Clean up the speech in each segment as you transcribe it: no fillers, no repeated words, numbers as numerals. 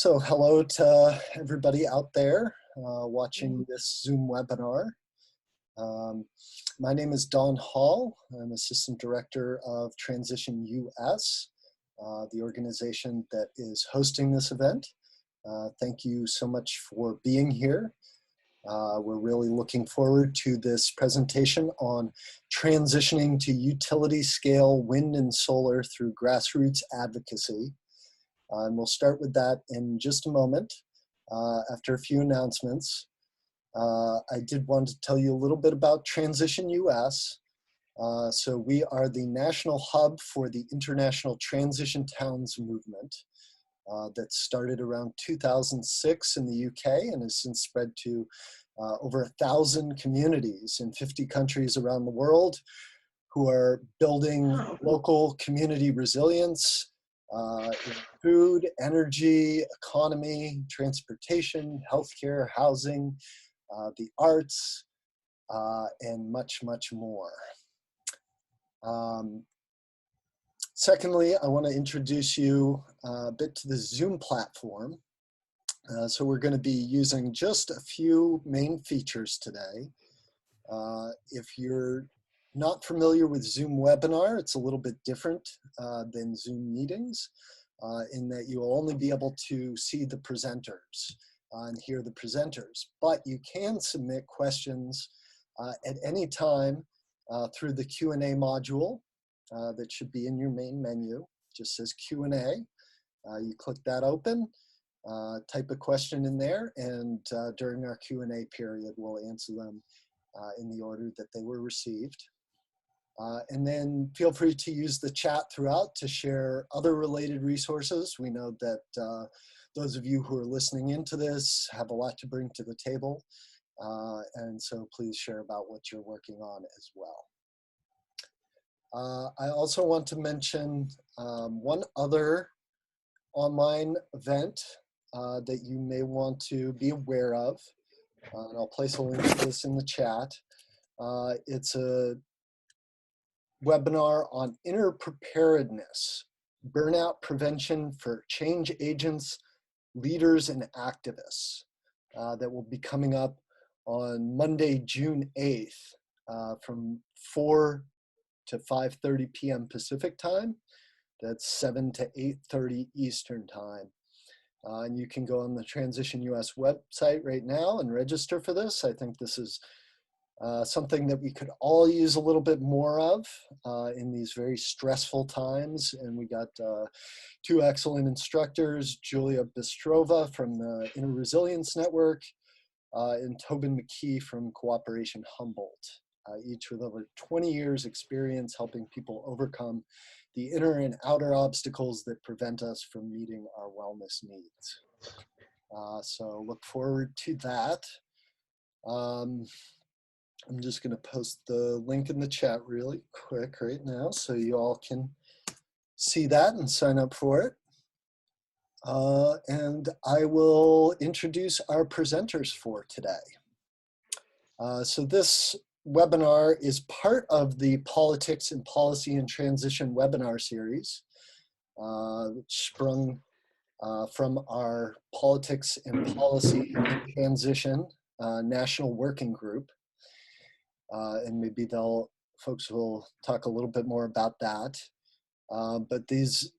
So hello to everybody out there watching this Zoom webinar. My name is Don Hall. I'm Assistant Director of Transition US, the organization that is hosting this event. Thank you so much for being here. We're really looking forward to this presentation on transitioning to utility scale wind and solar through grassroots advocacy. And we'll start with that in just a moment after a few announcements. I did want to tell you a little bit about Transition US. So we are the national hub for the International Transition Towns movement that started around 2006 in the UK and has since spread to over 1,000 communities in 50 countries around the world who are building local community resilience, in food, energy, economy, transportation, healthcare, housing, the arts, and much, much more. Secondly, I want to introduce you a bit to the Zoom platform. So we're going to be using just a few main features today. If you're not familiar with Zoom webinar, it's a little bit different than Zoom meetings in that you'll only be able to see the presenters and hear the presenters, but you can submit questions at any time through the Q&A module that should be in your main menu. It just says Q&A. You click that open, type a question in there, and during our Q&A period, we'll answer them in the order that they were received. And then feel free to use the chat throughout to share other related resources. We know that those of you who are listening into this have a lot to bring to the table. And so please share about what you're working on as well. I also want to mention one other online event that you may want to be aware of. And I'll place a link to this in the chat. It's a webinar on inner preparedness, burnout prevention for change agents, leaders, and activists that will be coming up on Monday, June 8th from 4 to 5:30 p.m. Pacific time. That's 7 to 8:30 Eastern time. And you can go on the Transition US website right now and register for this. I think this is something that we could all use a little bit more of in these very stressful times. And we got two excellent instructors, Julia Bistrova from the Inner Resilience Network and Tobin McKee from Cooperation Humboldt, each with over 20 years experience helping people overcome the inner and outer obstacles that prevent us from meeting our wellness needs. So look forward to that. I'm just going to post the link in the chat really quick right now so you all can see that and sign up for it. And I will introduce our presenters for today. So this webinar is part of the Politics and Policy and Transition webinar series, which sprung from our Politics and Policy and Transition National Working Group. And maybe folks will talk a little bit more about that. But this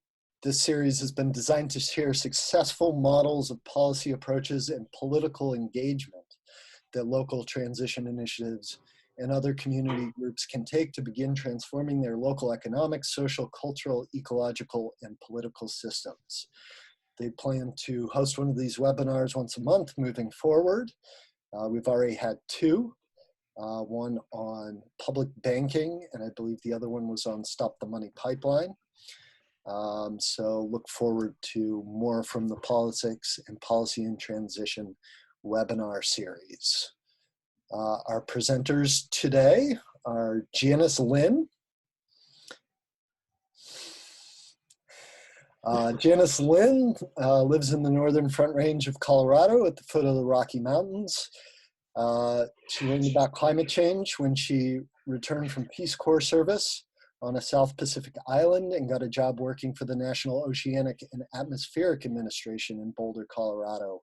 series has been designed to share successful models of policy approaches and political engagement that local transition initiatives and other community groups can take to begin transforming their local economic, social, cultural, ecological, and political systems. They plan to host one of these webinars once a month moving forward. We've already had two. One on public banking, and I believe the other one was on Stop the Money Pipeline. So look forward to more from the Politics and Policy and Transition webinar series. Our presenters today are Janice Lynn. Janice Lynn lives in the northern Front Range of Colorado at the foot of the Rocky Mountains. She learned about climate change when she returned from Peace Corps service on a South Pacific island and got a job working for the National Oceanic and Atmospheric Administration in Boulder, Colorado.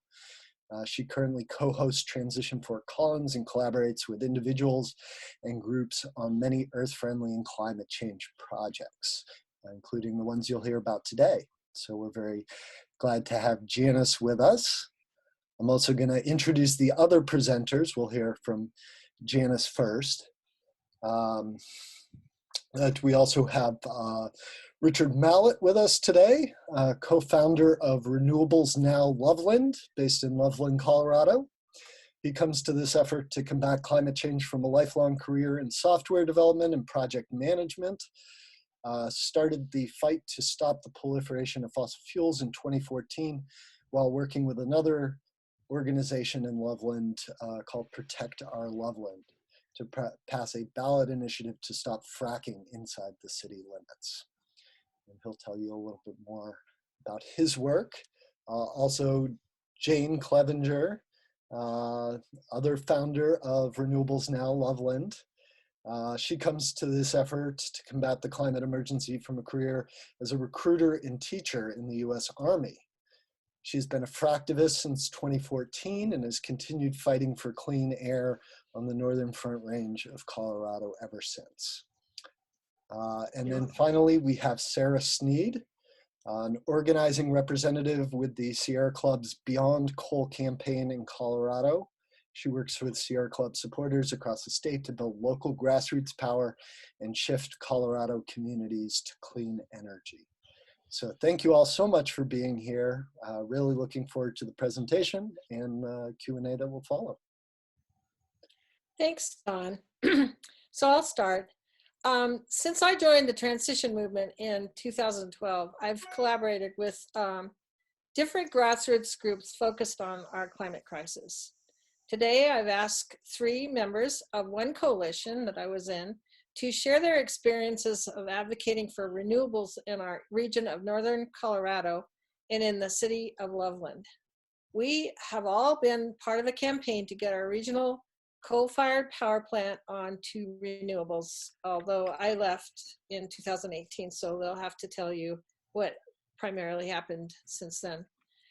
She currently co-hosts Transition Fort Collins and collaborates with individuals and groups on many earth-friendly and climate change projects, including the ones you'll hear about today. So we're very glad to have Janice with us. I'm also going to introduce the other presenters. We'll hear from Janice first. We also have Richard Mallett with us today, co-founder of Renewables, now Loveland, based in Loveland, Colorado. He comes to this effort to combat climate change from a lifelong career in software development and project management. Started the fight to stop the proliferation of fossil fuels in 2014 while working with another organization in Loveland called Protect Our Loveland to pass a ballot initiative to stop fracking inside the city limits. And he'll tell you a little bit more about his work. Also, Jane Clevenger, other founder of Renewables, now Loveland. She comes to this effort to combat the climate emergency from a career as a recruiter and teacher in the US Army. She's been a fractivist since 2014 and has continued fighting for clean air on the Northern Front Range of Colorado ever since. And then finally, we have Sarah Sneed, an organizing representative with the Sierra Club's Beyond Coal campaign in Colorado. She works with Sierra Club supporters across the state to build local grassroots power and shift Colorado communities to clean energy. So thank you all so much for being here. Really looking forward to the presentation and Q&A that will follow. Thanks, Don. So I'll start. Since I joined the transition movement in 2012, I've collaborated with different grassroots groups focused on our climate crisis. Today, I've asked 3 members of one coalition that I was in to share their experiences of advocating for renewables in our region of Northern Colorado and in the city of Loveland. We have all been part of a campaign to get our regional coal-fired power plant onto renewables, although I left in 2018, so they'll have to tell you what primarily happened since then.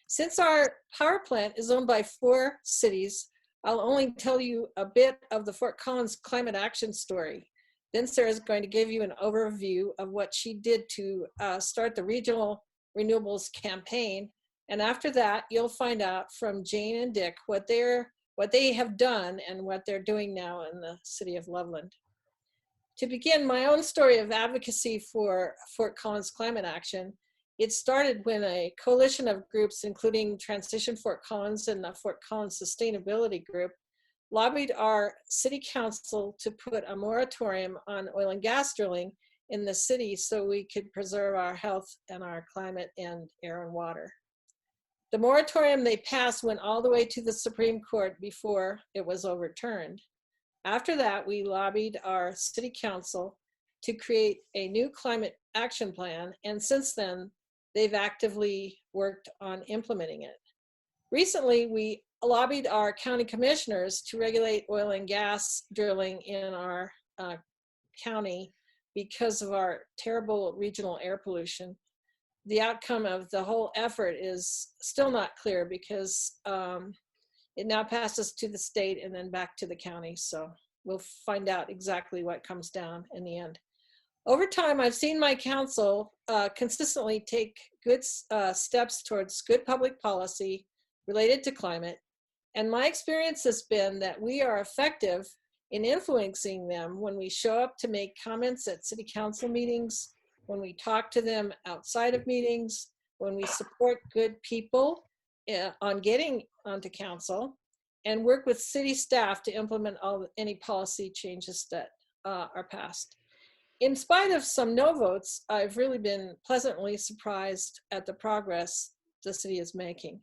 Since our power plant is owned by 4 cities, I'll only tell you a bit of the Fort Collins climate action story. Then Sarah's going to give you an overview of what she did to start the regional renewables campaign. And after that, you'll find out from Jane and Dick what they have done and what they're doing now in the city of Loveland. To begin my own story of advocacy for Fort Collins climate action, it started when a coalition of groups, including Transition Fort Collins and the Fort Collins Sustainability Group, lobbied our city council to put a moratorium on oil and gas drilling in the city so we could preserve our health and our climate and air and water. The moratorium they passed went all the way to the Supreme Court before it was overturned. After that, we lobbied our city council to create a new climate action plan, and since then, they've actively worked on implementing it. Recently, we lobbied our county commissioners to regulate oil and gas drilling in our county because of our terrible regional air pollution. The outcome of the whole effort is still not clear because it now passes to the state and then back to the county. So we'll find out exactly what comes down in the end. Over time, I've seen my council consistently take good steps towards good public policy related to climate. And my experience has been that we are effective in influencing them when we show up to make comments at city council meetings, when we talk to them outside of meetings, when we support good people on getting onto council, and work with city staff to implement any policy changes that are passed. In spite of some no votes, I've really been pleasantly surprised at the progress the city is making.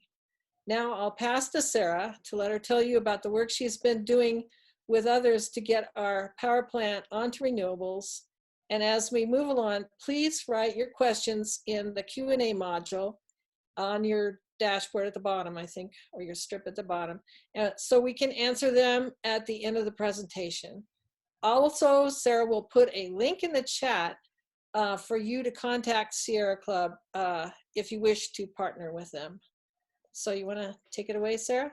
Now I'll pass to Sarah to let her tell you about the work she's been doing with others to get our power plant onto renewables. And as we move along, please write your questions in the Q&A module on your dashboard at the bottom, I think, or your strip at the bottom, so we can answer them at the end of the presentation. Also, Sarah will put a link in the chat for you to contact Sierra Club if you wish to partner with them. So you want to take it away, Sarah?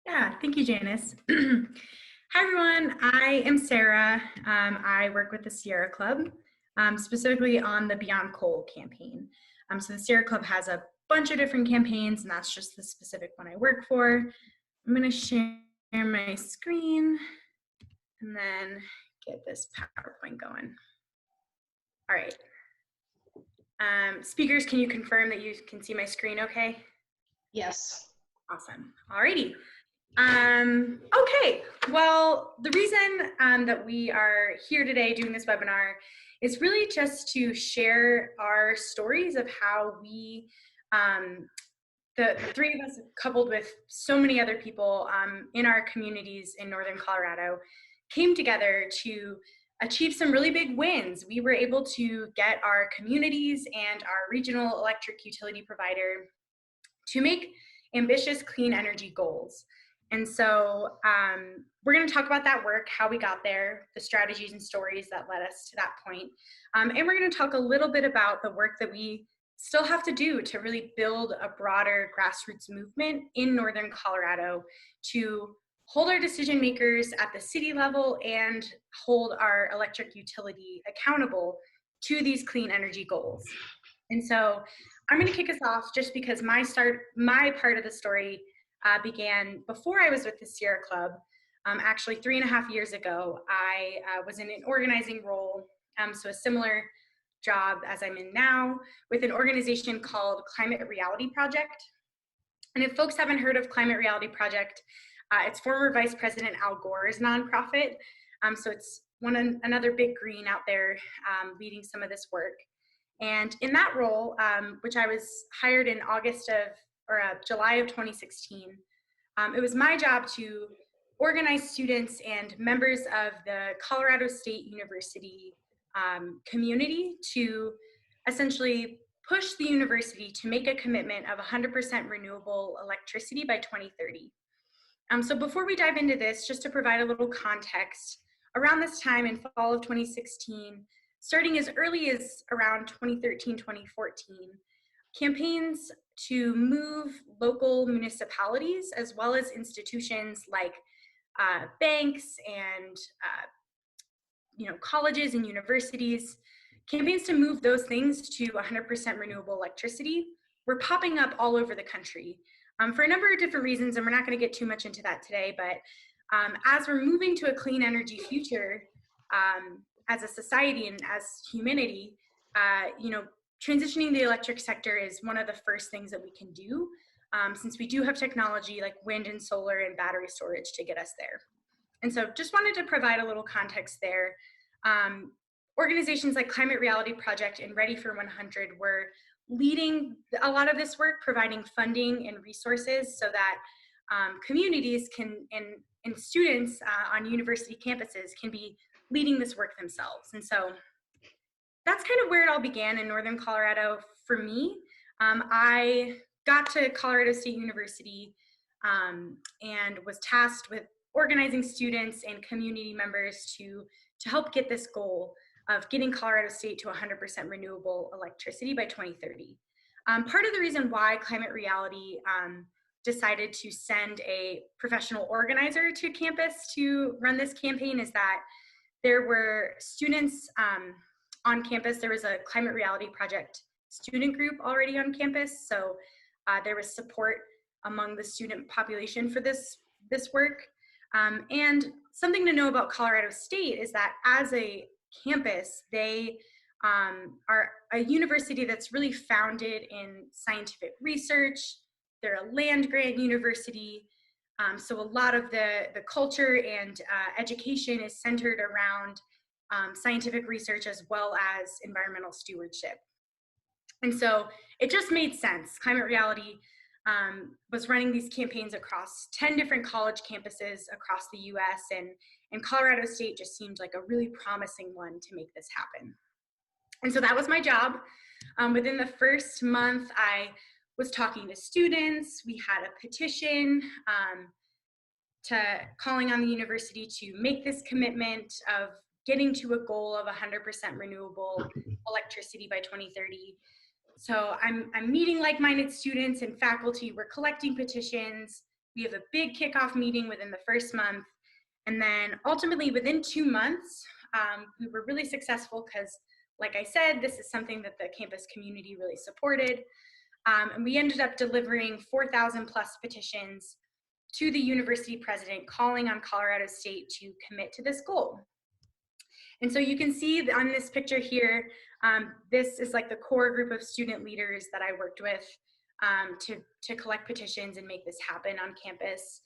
Yeah, thank you, Janice. Hi, everyone. I am Sarah. I work with the Sierra Club, specifically on the Beyond Coal campaign. So the Sierra Club has a bunch of different campaigns, and that's just the specific one I work for. I'm going to share my screen and then get this PowerPoint going. All right. Speakers, can you confirm that you can see my screen okay? Yes. Awesome. All righty. Okay, well, the reason that we are here today doing this webinar is really just to share our stories of how we, the three of us, coupled with so many other people in our communities in Northern Colorado, came together to achieve some really big wins. We were able to get our communities and our regional electric utility provider to make ambitious clean energy goals. And so we're going to talk about that work, how we got there, the strategies and stories that led us to that point. And we're going to talk a little bit about the work that we still have to do to really build a broader grassroots movement in Northern Colorado to hold our decision makers at the city level and hold our electric utility accountable to these clean energy goals. And so I'm going to kick us off just because my part of the story began before I was with the Sierra Club. Actually, 3.5 years ago, I was in an organizing role, so a similar job as I'm in now, with an organization called Climate Reality Project. And if folks haven't heard of Climate Reality Project, it's former Vice President Al Gore's nonprofit. So it's another big green out there leading some of this work. And in that role, which I was hired in July of 2016, it was my job to organize students and members of the Colorado State University community to essentially push the university to make a commitment of 100% renewable electricity by 2030. So before we dive into this, just to provide a little context, around this time in fall of 2016, starting as early as around 2013, 2014, campaigns to move local municipalities as well as institutions like banks and colleges and universities, campaigns to move those things to 100% renewable electricity were popping up all over the country for a number of different reasons, and we're not going to get too much into that today, but as we're moving to a clean energy future, as a society and as humanity, transitioning the electric sector is one of the first things that we can do, since we do have technology like wind and solar and battery storage to get us there. And so just wanted to provide a little context there. Organizations like Climate Reality Project and Ready for 100 were leading a lot of this work, providing funding and resources so that communities and students on university campuses can be leading this work themselves. And so that's kind of where it all began in Northern Colorado for me. I got to Colorado State University and was tasked with organizing students and community members to help get this goal of getting Colorado State to 100% renewable electricity by 2030. Part of the reason why Climate Reality decided to send a professional organizer to campus to run this campaign is that there were students on campus. There was a Climate Reality Project student group already on campus, so there was support among the student population for this work. And something to know about Colorado State is that as a campus, they are a university that's really founded in scientific research. They're a land grant university. So a lot of the culture and education is centered around scientific research as well as environmental stewardship. And so it just made sense. Climate Reality was running these campaigns across 10 different college campuses across the US, and Colorado State just seemed like a really promising one to make this happen. And so that was my job. Within the first month, I was talking to students. We had a petition calling on the university to make this commitment of getting to a goal of 100% renewable electricity by 2030. So I'm meeting like-minded students and faculty. We're collecting petitions. We have a big kickoff meeting within the first month. And then ultimately within 2 months, we were really successful because, like I said, this is something that the campus community really supported. And we ended up delivering 4,000 plus petitions to the university president, calling on Colorado State to commit to this goal. And so you can see on this picture here, this is like the core group of student leaders that I worked with to collect petitions and make this happen on campus.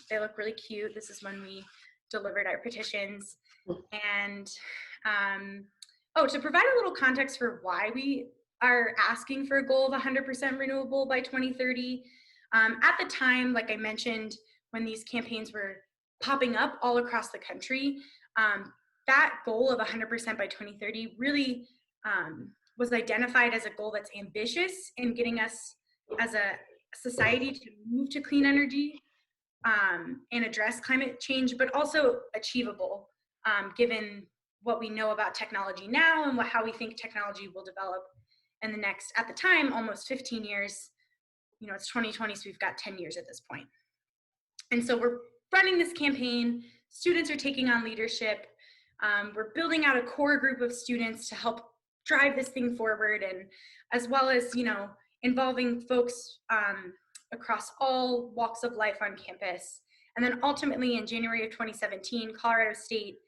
They look really cute. This is when we delivered our petitions. And to provide a little context for why we are asking for a goal of 100% renewable by 2030, at the time, like I mentioned, when these campaigns were popping up all across the country, that goal of 100% by 2030 really was identified as a goal that's ambitious in getting us as a society to move to clean energy and address climate change, but also achievable given what we know about technology now and how we think technology will develop in the next, at the time, almost 15 years. You know, it's 2020, so we've got 10 years at this point. And so we're running this campaign. Students are taking on leadership. We're building out a core group of students to help drive this thing forward, and as well as, you know, involving folks across all walks of life on campus. And then ultimately in January of 2017, Colorado State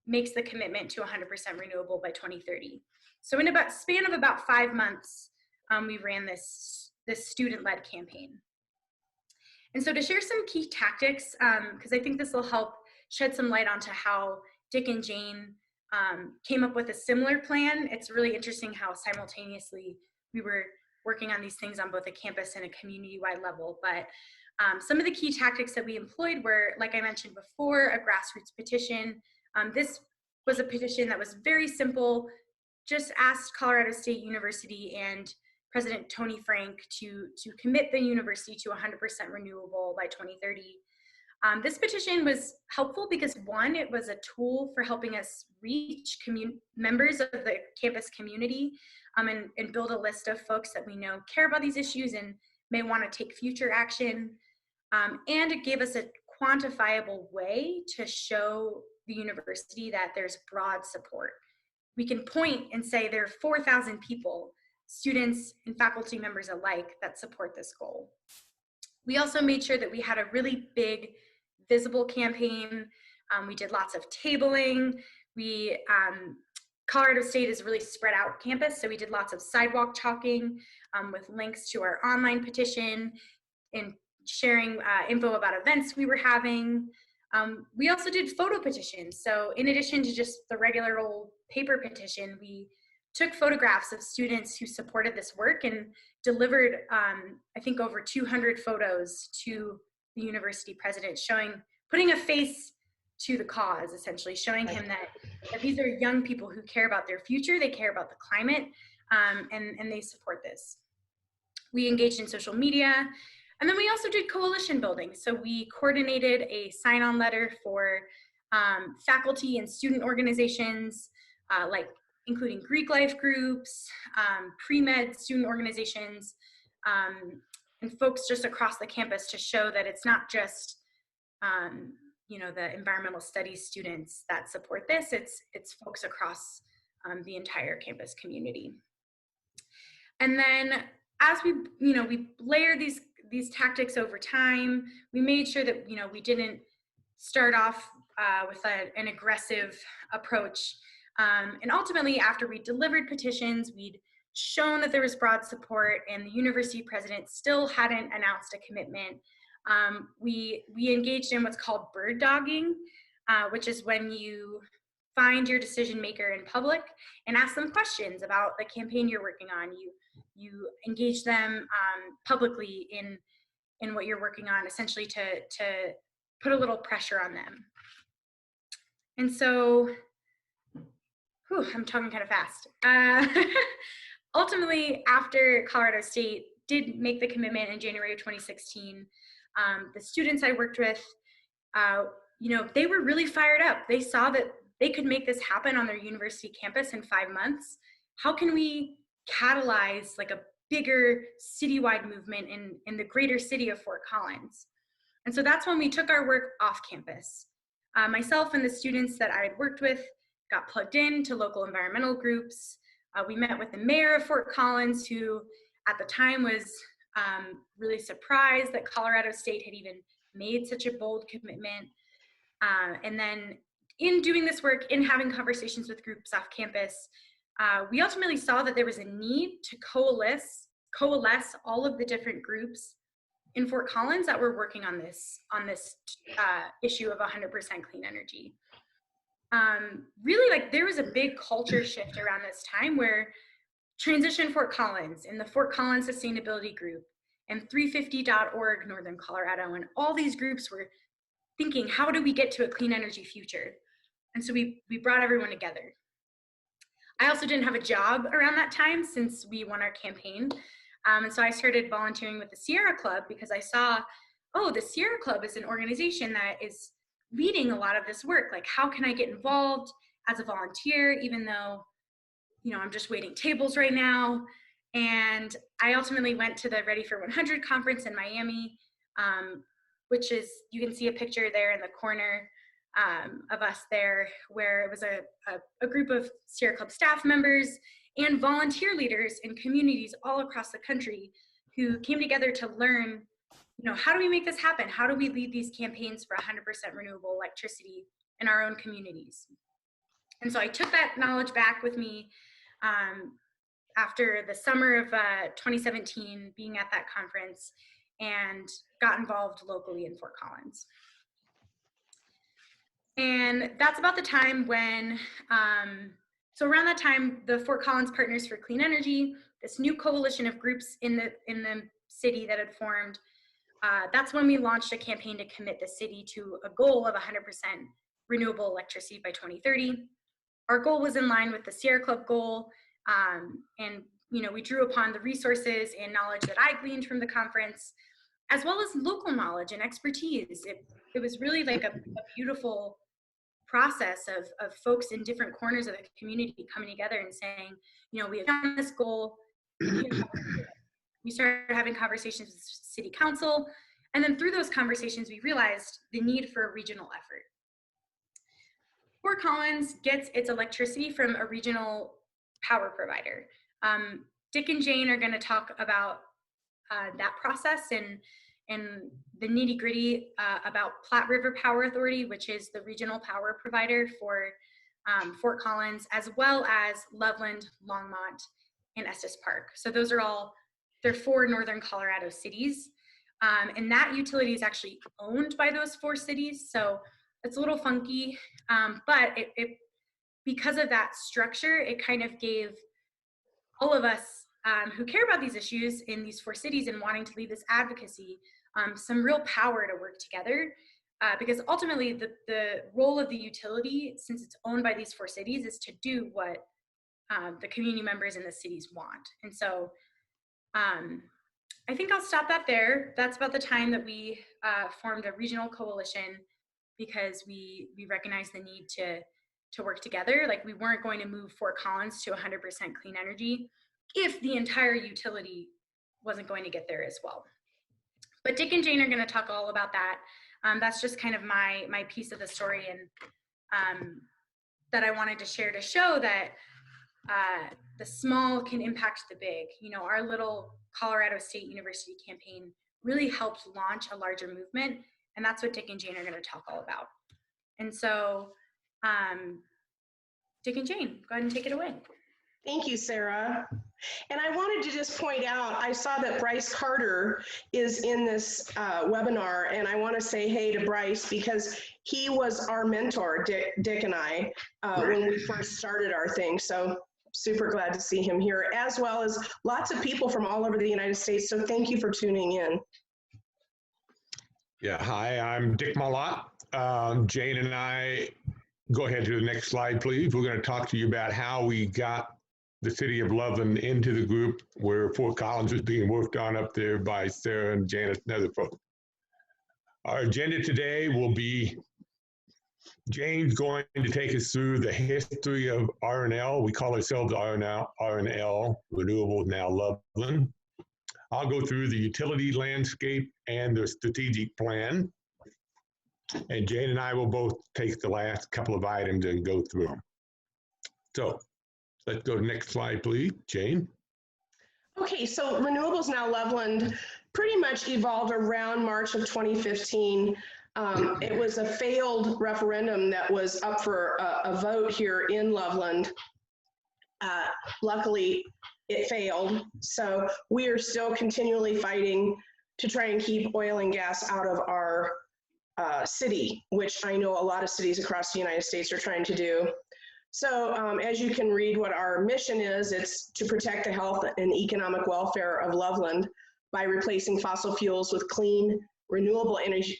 makes the commitment to 100% renewable by 2030. So in about span of about 5 months, we ran this student-led campaign. And so to share some key tactics, because I think this will help shed some light onto how Dick and Jane came up with a similar plan. It's really interesting how simultaneously we were working on these things on both a campus and a community-wide level. But some of the key tactics that we employed were, like I mentioned before, a grassroots petition. This was a petition that was very simple, just asked Colorado State University and President Tony Frank to commit the university to 100% renewable by 2030. This petition was helpful because, one, it was a tool for helping us reach members of the campus community and build a list of folks that we know care about these issues and may want to take future action. And it gave us a quantifiable way to show the university that there's broad support. We can point and say there are 4,000 people, students and faculty members alike, that support this goal. We also made sure that we had a really big, visible campaign. We did lots of tabling. Colorado State is a really spread out campus, so we did lots of sidewalk chalking with links to our online petition and sharing info about events we were having. We also did photo petitions. So in addition to just the regular old paper petition, we took photographs of students who supported this work and delivered, I think, over 200 photos to the university president, putting a face to the cause, essentially, showing him that these are young people who care about their future, they care about the climate, and they support this. We engaged in social media, and then we also did coalition building. So we coordinated a sign-on letter for faculty and student organizations, including Greek life groups, pre-med student organizations, and folks just across the campus to show that it's not just the environmental studies students that support this, it's folks across the entire campus community. And then as we layered these tactics over time, we made sure that we didn't start off with an aggressive approach. And ultimately, after we delivered petitions, we'd shown that there was broad support and the university president still hadn't announced a commitment. We engaged in what's called bird dogging, which is when you find your decision maker in public and ask them questions about the campaign you're working on. You engage them publicly in what you're working on, essentially to put a little pressure on them. And so, I'm talking kind of fast. Ultimately, after Colorado State did make the commitment in January of 2016, the students I worked with, they were really fired up. They saw that they could make this happen on their university campus in 5 months, how can we catalyze like a bigger citywide movement in the greater city of Fort Collins? And so that's when we took our work off campus. Myself and the students that I had worked with got plugged in to local environmental groups. We met with the mayor of Fort Collins, who at the time was really surprised that Colorado State had even made such a bold commitment. And then in doing this work, in having conversations with groups off campus, we ultimately saw that there was a need to coalesce all of the different groups in Fort Collins that were working on this issue of 100% clean energy. Really, like, there was a big culture shift around this time where Transition Fort Collins and the Fort Collins Sustainability Group and 350.org Northern Colorado and all these groups were thinking, how do we get to a clean energy future? And so we brought everyone together. I also didn't have a job around that time since we won our campaign. And so I started volunteering with the Sierra Club because I saw, oh, the Sierra Club is an organization that is leading a lot of this work. Like, how can I get involved as a volunteer, even though, you know, I'm just waiting tables right now? And I ultimately went to the Ready for 100 conference in Miami, which is, you can see a picture there in the corner of us there, where it was a group of Sierra Club staff members and volunteer leaders in communities all across the country who came together to learn, you know, how do we make this happen? How do we lead these campaigns for 100% renewable electricity in our own communities? And so I took that knowledge back with me after the summer of 2017, being at that conference, and got involved locally in Fort Collins. And that's about the time when, so around that time, the Fort Collins Partners for Clean Energy, this new coalition of groups in the city that had formed, that's when we launched a campaign to commit the city to a goal of 100% renewable electricity by 2030. Our goal was in line with the Sierra Club goal, and you know, we drew upon the resources and knowledge that I gleaned from the conference, as well as local knowledge and expertise. It was really like a beautiful process of folks in different corners of the community coming together and saying, you know, we have done this goal. We started having conversations with city council, and then through those conversations, we realized the need for a regional effort. Fort Collins gets its electricity from a regional power provider. Dick and Jane are going to talk about that process and the nitty gritty about Platte River Power Authority, which is the regional power provider for Fort Collins, as well as Loveland, Longmont, and Estes Park. So those are all, they're 4 northern Colorado cities. And that utility is actually owned by those 4 cities. So it's a little funky, but because of that structure, it kind of gave all of us who care about these issues in these 4 cities and wanting to lead this advocacy, some real power to work together, because ultimately the role of the utility, since it's owned by these 4 cities, is to do what the community members in the cities want. And so I think I'll stop that there. That's about the time that we formed a regional coalition, because we recognized the need to work together. Like, we weren't going to move Fort Collins to 100% clean energy if the entire utility wasn't going to get there as well. But Dick and Jane are going to talk all about that. That's just kind of my piece of the story, and that I wanted to share to show that the small can impact the big. You know, our little Colorado State University campaign really helped launch a larger movement, and that's what Dick and Jane are going to talk all about. And so, Dick and Jane, go ahead and take it away. Thank you, Sarah. And I wanted to just point out, I saw that Bryce Carter is in this webinar, and I want to say hey to Bryce, because he was our mentor, Dick and I, when we first started our thing. So super glad to see him here, as well as lots of people from all over the United States. So thank you for tuning in. Yeah, hi, I'm Dick Malott. Jane and I, go ahead to the next slide, please. We're going to talk to you about how we got the city of Loveland into the group where Fort Collins is being worked on up there by Sarah and Janice and other folks. Our agenda today will be Jane's going to take us through the history of RNL. We call ourselves RNL, Renewables, now Loveland. I'll go through the utility landscape and the strategic plan. And Jane and I will both take the last couple of items and go through them. So let's go to the next slide, please, Jane. Okay, so Renewables Now Loveland pretty much evolved around March of 2015. It was a failed referendum that was up for a vote here in Loveland. Luckily, it failed. So we are still continually fighting to try and keep oil and gas out of our city, which I know a lot of cities across the United States are trying to do. So as you can read what our mission is, it's to protect the health and economic welfare of Loveland by replacing fossil fuels with clean, renewable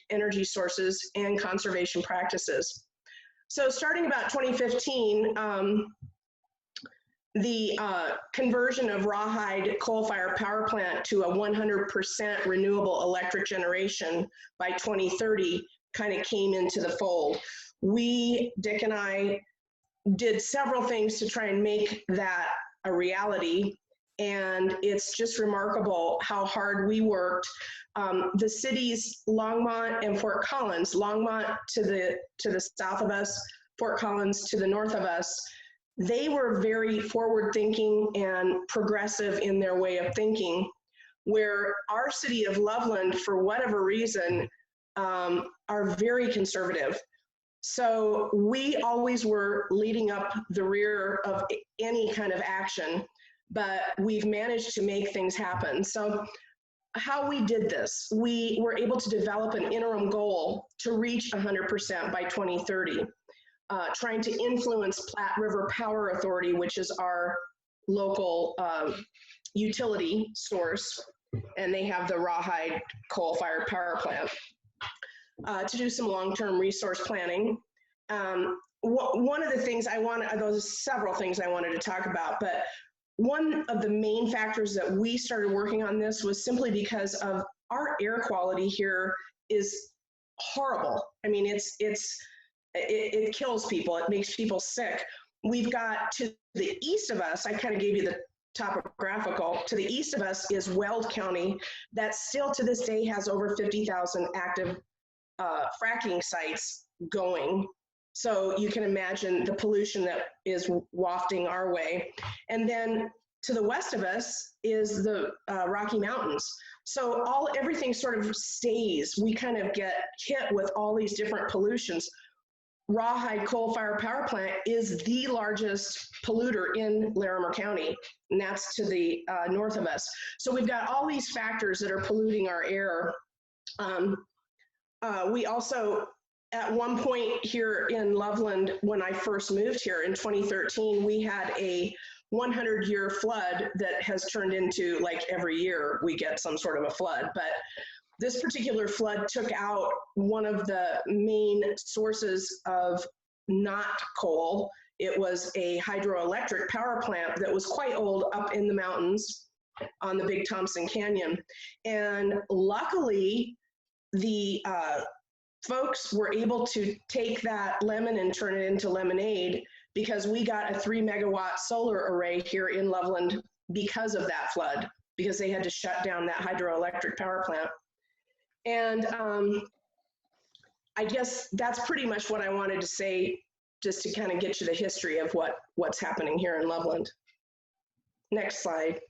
energy sources and conservation practices. So starting about 2015, the conversion of Rawhide coal-fired power plant to a 100% renewable electric generation by 2030 kind of came into the fold. Dick and I, did several things to try and make that a reality, and it's just remarkable how hard we worked. The cities Longmont and Fort Collins, Longmont to the south of us, Fort Collins to the north of us, they were very forward-thinking and progressive in their way of thinking, where our city of Loveland, for whatever reason, are very conservative. So we always were leading up the rear of any kind of action, but we've managed to make things happen. So how we did this, we were able to develop an interim goal to reach 100% by 2030, trying to influence Platte River Power Authority, which is our local utility source, and they have the Rawhide coal-fired power plant. To do some long-term resource planning. One of the things there's several things I wanted to talk about, but one of the main factors that we started working on this was simply because of our air quality here is horrible. I mean, it kills people. It makes people sick. We've got to the east of us, I kind of gave you the topographical, to the east of us is Weld County that still to this day has over 50,000 active fracking sites going. So you can imagine the pollution that is wafting our way. And then to the west of us is the Rocky Mountains. So everything sort of stays. We kind of get hit with all these different pollutions. Rawhide coal-fired power plant is the largest polluter in Larimer County, and that's to the north of us. So we've got all these factors that are polluting our air. We also, at one point here in Loveland, when I first moved here in 2013, we had a 100-year flood that has turned into, like, every year we get some sort of a flood. But this particular flood took out one of the main sources of not coal. It was a hydroelectric power plant that was quite old up in the mountains on the Big Thompson Canyon. And luckily, the folks were able to take that lemon and turn it into lemonade because we got a 3-megawatt solar array here in Loveland because of that flood, because they had to shut down that hydroelectric power plant. And I guess that's pretty much what I wanted to say, just to kind of get you the history of what's happening here in Loveland. Next slide.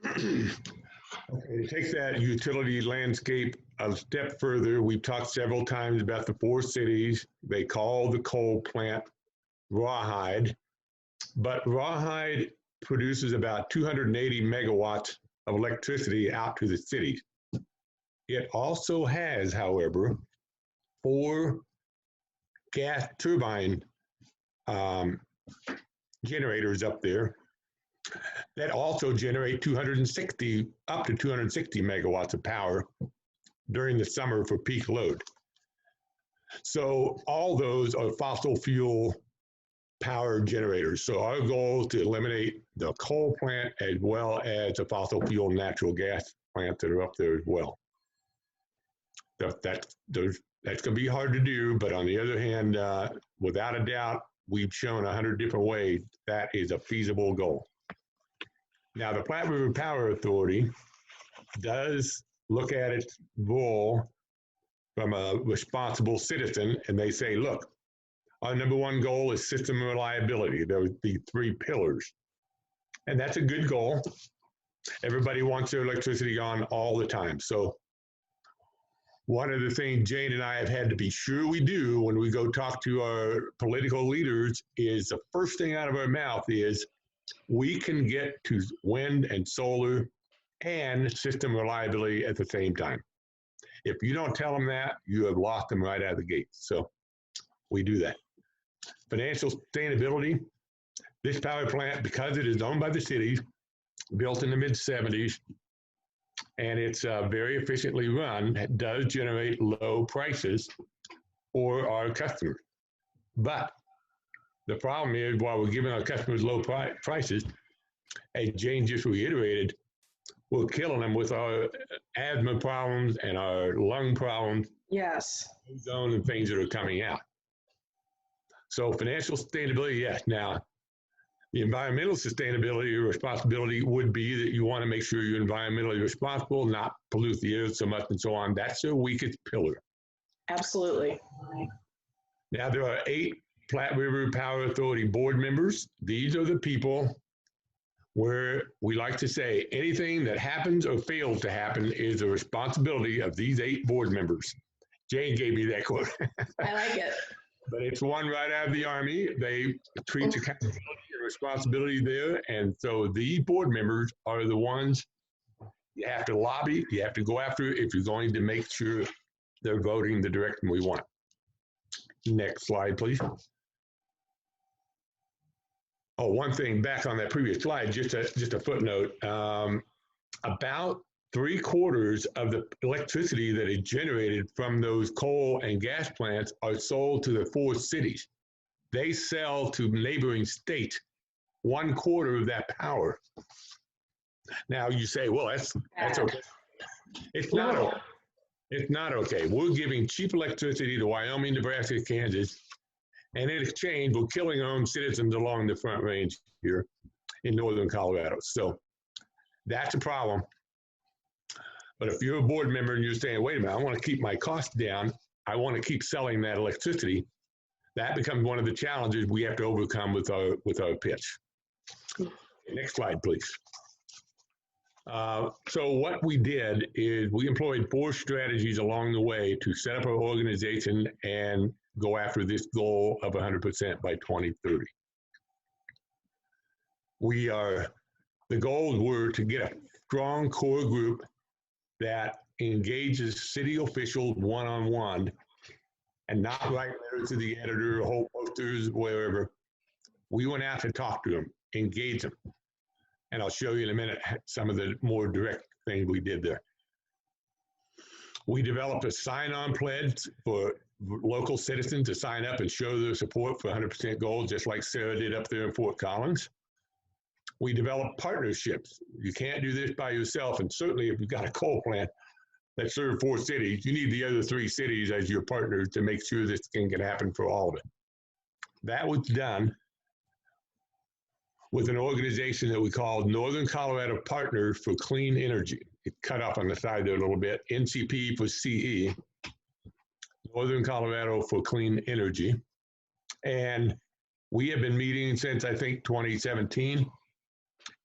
Okay, to take that utility landscape a step further, we've talked several times about the 4 cities. They call the coal plant Rawhide, but Rawhide produces about 280 megawatts of electricity out to the cities. It also has, however, 4 gas turbine generators up there that also generate up to 260 megawatts of power during the summer for peak load. So all those are fossil fuel power generators. So our goal is to eliminate the coal plant as well as the fossil fuel natural gas plants that are up there as well. Those That's going to be hard to do, but on the other hand, without a doubt, we've shown 100 different ways that is a feasible goal. Now, the Platte River Power Authority does look at its role from a responsible citizen, and they say, look, our number one goal is system reliability. Those the three pillars. And that's a good goal. Everybody wants their electricity on all the time. So one of the things Jane and I have had to be sure we do when we go talk to our political leaders is the first thing out of our mouth is we can get to wind and solar and system reliability at the same time. If you don't tell them that, you have lost them right out of the gate. So we do that. Financial sustainability. This power plant, because it is owned by the city, built in the mid-70s, and it's very efficiently run, it does generate low prices for our customers. But the problem is, while we're giving our customers low prices, as Jane just reiterated, we're killing them with our asthma problems and our lung problems. Yes. Ozone and things that are coming out. So financial sustainability, yes. Now, the environmental sustainability or responsibility would be that you want to make sure you're environmentally responsible, not pollute the earth so much and so on. That's the weakest pillar. Absolutely. Now, there are 8 Platte River Power Authority board members. These are the people where we like to say anything that happens or fails to happen is the responsibility of these 8 board members. Jane gave me that quote. I like it. But it's one right out of the Army. They treat accountability and responsibility there. And so the board members are the ones you have to lobby, you have to go after if you're going to make sure they're voting the direction we want. Next slide, please. Oh, one thing back on that previous slide, just a footnote. About 3/4 of the electricity that is generated from those coal and gas plants are sold to the 4 cities. They sell to neighboring states 1/4 of that power. Now you say, well, that's okay. It's not okay. It's not okay. We're giving cheap electricity to Wyoming, Nebraska, Kansas, and in exchange, we're killing our own citizens along the Front Range here in northern Colorado. So that's a problem. But if you're a board member and you're saying, wait a minute, I want to keep my costs down, I want to keep selling that electricity, that becomes one of the challenges we have to overcome with our pitch. Next slide, please. So what we did is we employed 4 strategies along the way to set up our organization and go after this goal of 100% by 2030. The goals were to get a strong core group that engages city officials one-on-one and not write letters to the editor or hold posters, wherever. We went out to talk to them, engage them. And I'll show you in a minute some of the more direct things we did there. We developed a sign-on pledge for local citizens to sign up and show their support for 100% goals, just like Sarah did up there in Fort Collins. We developed partnerships. You can't do this by yourself, and certainly if you've got a coal plant that serves 4 cities, you need the other 3 cities as your partners to make sure this thing can happen for all of it. That was done with an organization that we called Northern Colorado Partners for Clean Energy. It cut off on the side there a little bit, NCP for CE, Northern Colorado for Clean Energy. And we have been meeting since, I think, 2017,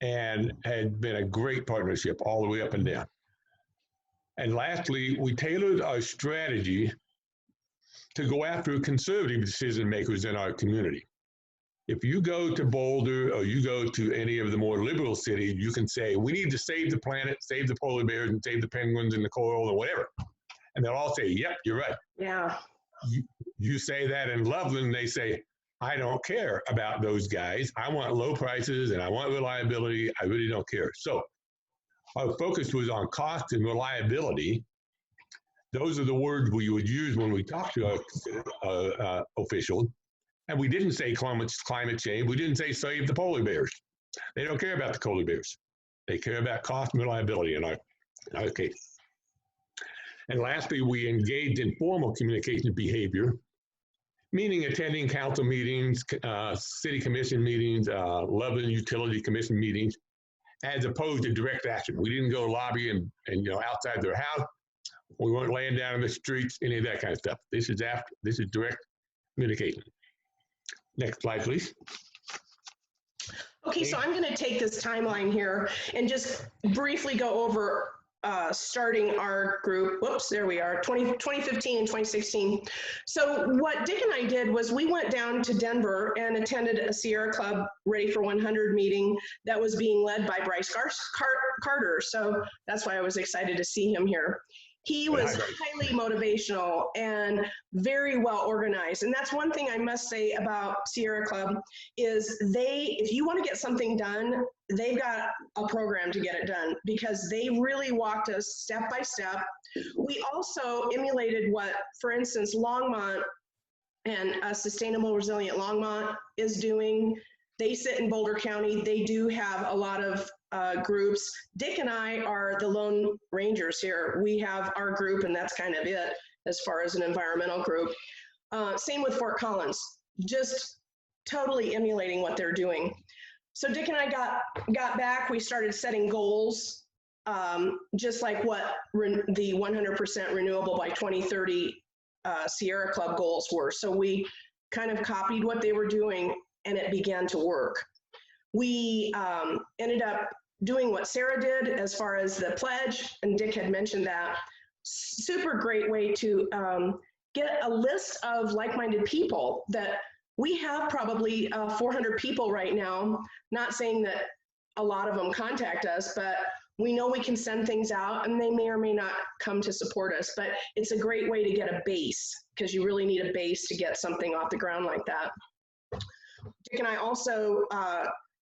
and had been a great partnership all the way up and down. And lastly, we tailored our strategy to go after conservative decision makers in our community. If you go to Boulder or you go to any of the more liberal cities, you can say, we need to save the planet, save the polar bears, and save the penguins and the coral or whatever. And they'll all say, yep, you're right. Yeah. You say that in Loveland, they say, I don't care about those guys. I want low prices and I want reliability. I really don't care. So our focus was on cost and reliability. Those are the words we would use when we talk to our officials. And we didn't say climate change. We didn't say save the polar bears. They don't care about the polar bears. They care about cost and reliability in our case. And lastly, we engaged in formal communication behavior, meaning attending council meetings, city commission meetings, Loveland Utility Commission meetings, as opposed to direct action. We didn't go lobby and outside their house. We weren't laying down in the streets, any of that kind of stuff. This is direct communication. Next slide, please. Okay, so I'm going to take this timeline here and just briefly go over starting our group. Whoops, there we are, 2015 and 2016. So what Dick and I did was we went down to Denver and attended a Sierra Club Ready for 100 meeting that was being led by Bryce Carter. So that's why I was excited to see him here. He was highly motivational and very well organized. And that's one thing I must say about Sierra Club is if you want to get something done, they've got a program to get it done because they really walked us step by step. We also emulated what, for instance, Longmont and Sustainable Resilient Longmont is doing. They sit in Boulder County. They do have a lot of groups. Dick and I are the lone rangers here. We have our group and that's kind of it as far as an environmental group. Same with Fort Collins, just totally emulating what they're doing. So Dick and I got back, we started setting goals, just like what the 100% renewable by 2030 Sierra Club goals were. So we kind of copied what they were doing and it began to work. We ended up doing what Sarah did as far as the pledge, and Dick had mentioned that. Super great way to get a list of like-minded people that we have probably 400 people right now, not saying that a lot of them contact us, but we know we can send things out and they may or may not come to support us, but it's a great way to get a base because you really need a base to get something off the ground like that. Dick and I also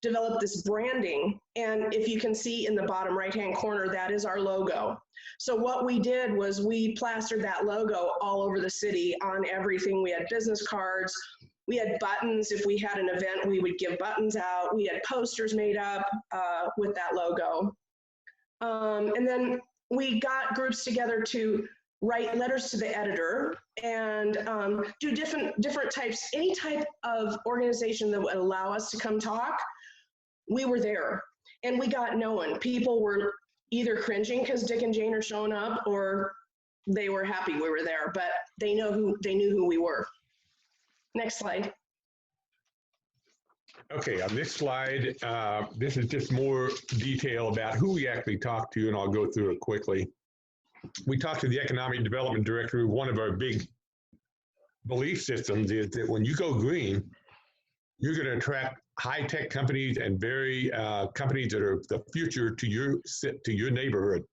developed this branding, and if you can see in the bottom right-hand corner, that is our logo. So what we did was we plastered that logo all over the city on everything. We had business cards, we had buttons. If we had an event, we would give buttons out. We had posters made up with that logo. And then we got groups together to write letters to the editor and do different types, any type of organization that would allow us to come talk. We were there and we got known. People were either cringing because Dick and Jane are showing up or they were happy we were there, but they knew who we were. Next slide. Okay, on this slide, this is just more detail about who we actually talked to, and I'll go through it quickly. We talked to the Economic Development Director. One of our big belief systems is that when you go green, you're going to attract high-tech companies and very companies that are the future to your neighborhood.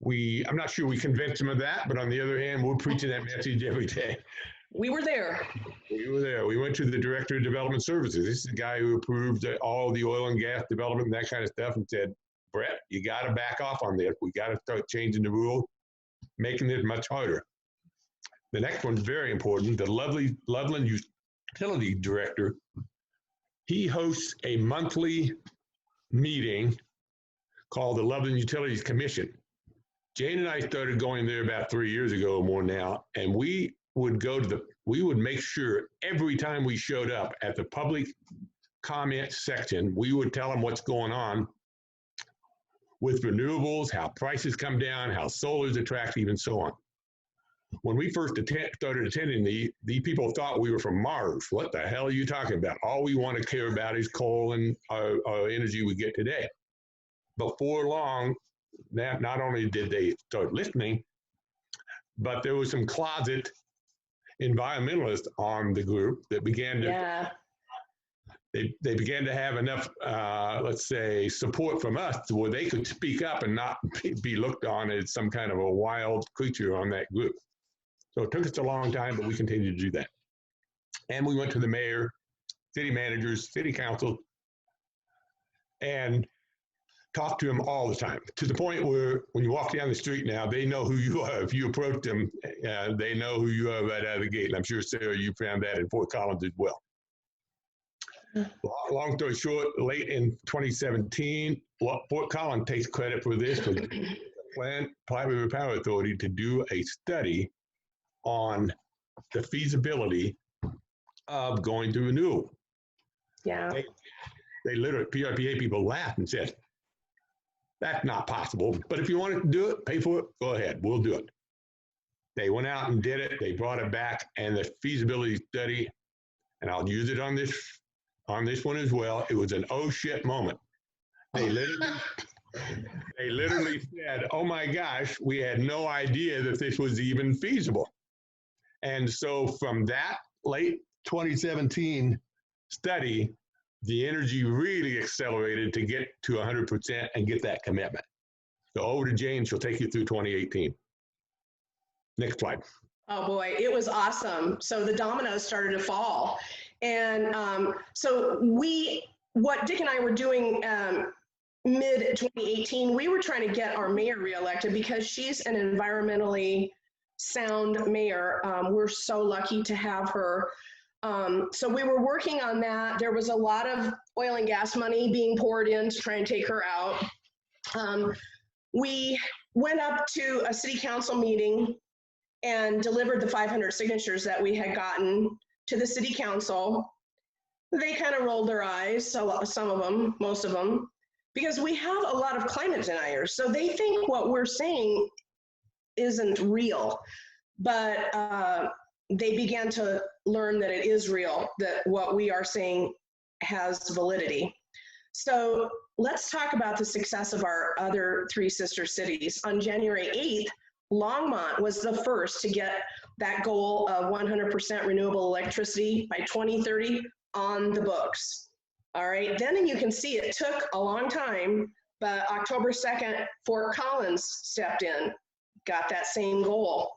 I'm not sure we convinced them of that, but on the other hand, we're preaching that message every day. We were there. We were there. We went to the Director of Development Services. This is the guy who approved all the oil and gas development and that kind of stuff and said, Brett, you got to back off on this. We got to start changing the rule, making it much harder. The next one's very important. The Loveland Utility Director, he hosts a monthly meeting called the Loveland Utilities Commission. Jane and I started going there about 3 years ago or more now, and we would make sure every time we showed up at the public comment section, we would tell them what's going on with renewables, how prices come down, how solar is attractive, and so on. When we first started attending, the people thought we were from Mars. What the hell are you talking about? All we want to care about is coal and our energy we get today. Before long, not only did they start listening, but there was some closet environmentalists on the group that began to they began to have enough, let's say, support from us to where they could speak up and not be looked on as some kind of a wild creature on that group. So it took us a long time, but we continued to do that. And we went to the mayor, city managers, city council, and talked to them all the time, to the point where when you walk down the street now, they know who you are. If you approach them, they know who you are right out of the gate. And I'm sure, Sarah, you found that in Fort Collins as well. Long story short, late in 2017, Fort Collins takes credit for this, because Platte River Power Authority to do a study on the feasibility of going to renewable. Yeah. They literally, PRPA people laughed and said, that's not possible, but if you want to do it, pay for it, go ahead, we'll do it. They went out and did it, they brought it back, and the feasibility study, and I'll use it on this one as well, it was an oh shit moment. They literally said, oh my gosh, we had no idea that this was even feasible. And so from that late 2017 study, the energy really accelerated to get to 100% and get that commitment. So over to Jane, she'll take you through 2018. Next slide. Oh boy, it was awesome. So the dominoes started to fall. And so what Dick and I were doing mid 2018, we were trying to get our mayor reelected because she's an environmentally sound mayor. We're so lucky to have her. So we were working on that. There was a lot of oil and gas money being poured in to try and take her out. We went up to a city council meeting and delivered the 500 signatures that we had gotten to the city council. They kind of rolled their eyes, so some of them, most of them, because we have a lot of climate deniers. So they think what we're saying isn't real, but they began to learn that it is real, that what we are saying has validity. So let's talk about the success of our other three sister cities. On January 8th, Longmont was the first to get that goal of 100% renewable electricity by 2030 on the books. All right, then you can see it took a long time, but October 2nd, Fort Collins stepped in, got that same goal.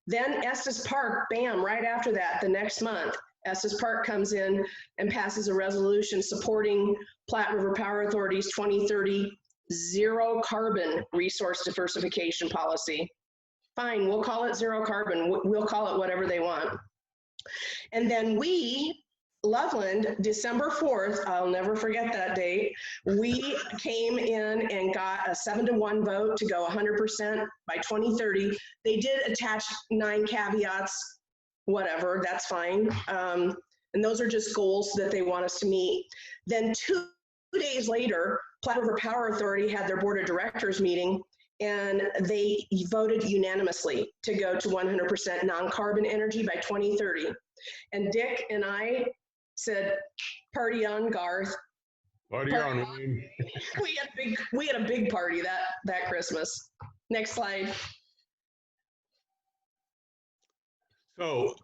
Then Estes Park, bam, right after that, the next month, Estes Park comes in and passes a resolution supporting Platte River Power Authority's 2030 zero carbon resource diversification policy. Fine, we'll call it zero carbon. We'll call it whatever they want. And then we, Loveland, December 4th, I'll never forget that date, we came in and got a 7-to-1 vote to go 100% by 2030. They did attach 9 caveats, whatever, that's fine. And those are just goals that they want us to meet. Then 2 days later, Platte River Power Authority had their board of directors meeting, and they voted unanimously to go to 100% non-carbon energy by 2030. And Dick and I said, party on, Garth. Party on, Wayne. we had a big party that Christmas. Next slide. So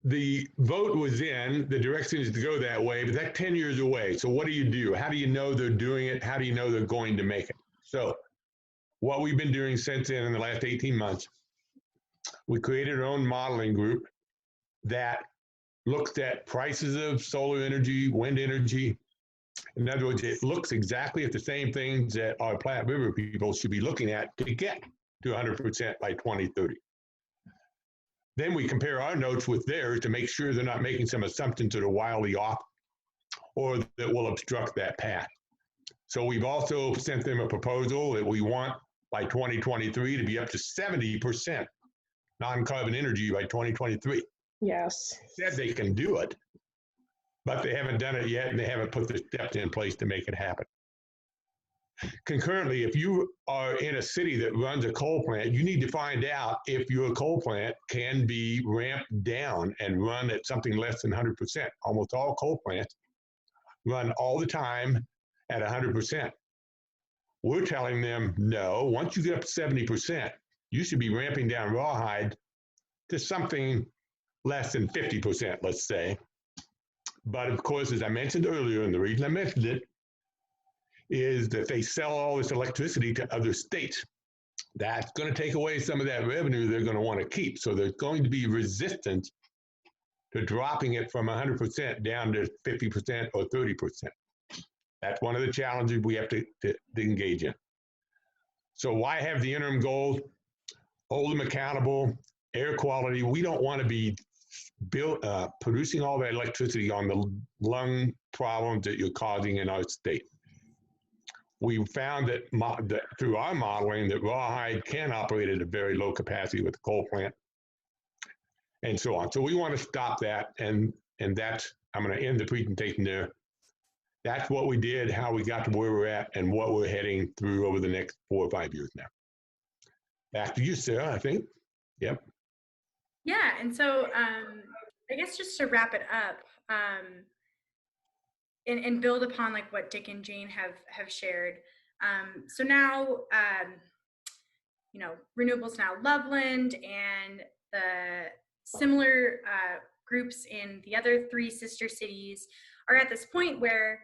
the vote was in, the direction is to go that way, but that's 10 years away. So what do you do? How do you know they're doing it? How do you know they're going to make it? So what we've been doing since then in the last 18 months, we created our own modeling group that looked at prices of solar energy, wind energy. In other words, it looks exactly at the same things that our Platte River people should be looking at to get to 100% by 2030. Then we compare our notes with theirs to make sure they're not making some assumptions that are wildly off or that will obstruct that path. So we've also sent them a proposal that we want by 2023 to be up to 70% non-carbon energy by 2023. Yes. Said they can do it, but they haven't done it yet, and they haven't put the steps in place to make it happen. Concurrently, if you are in a city that runs a coal plant, you need to find out if your coal plant can be ramped down and run at something less than 100%. Almost all coal plants run all the time at 100%. We're telling them, no, once you get up to 70%, you should be ramping down rawhide to something less than 50%, let's say. But of course, as I mentioned earlier, and the reason I mentioned it is that they sell all this electricity to other states. That's going to take away some of that revenue they're going to want to keep. So there's going to be resistance to dropping it from 100% down to 50% or 30%. That's one of the challenges we have to engage in. So why have the interim goals? Hold them accountable, air quality. We don't want to be producing all that electricity on the lung problems that you're causing in our state. we found that through our modeling that rawhide can operate at a very low capacity with the coal plant and so on. So we want to stop that, and that's, I'm going to end the presentation there. That's what we did, how we got to where we're at, and what we're heading through over the next 4 or 5 years now. Back to you, Sarah, I think. Yep. Yeah, and so I guess just to wrap it up, and build upon like what Dick and Jane have shared. So now, you know, Renewables now Loveland and the similar groups in the other 3 sister cities are at this point where,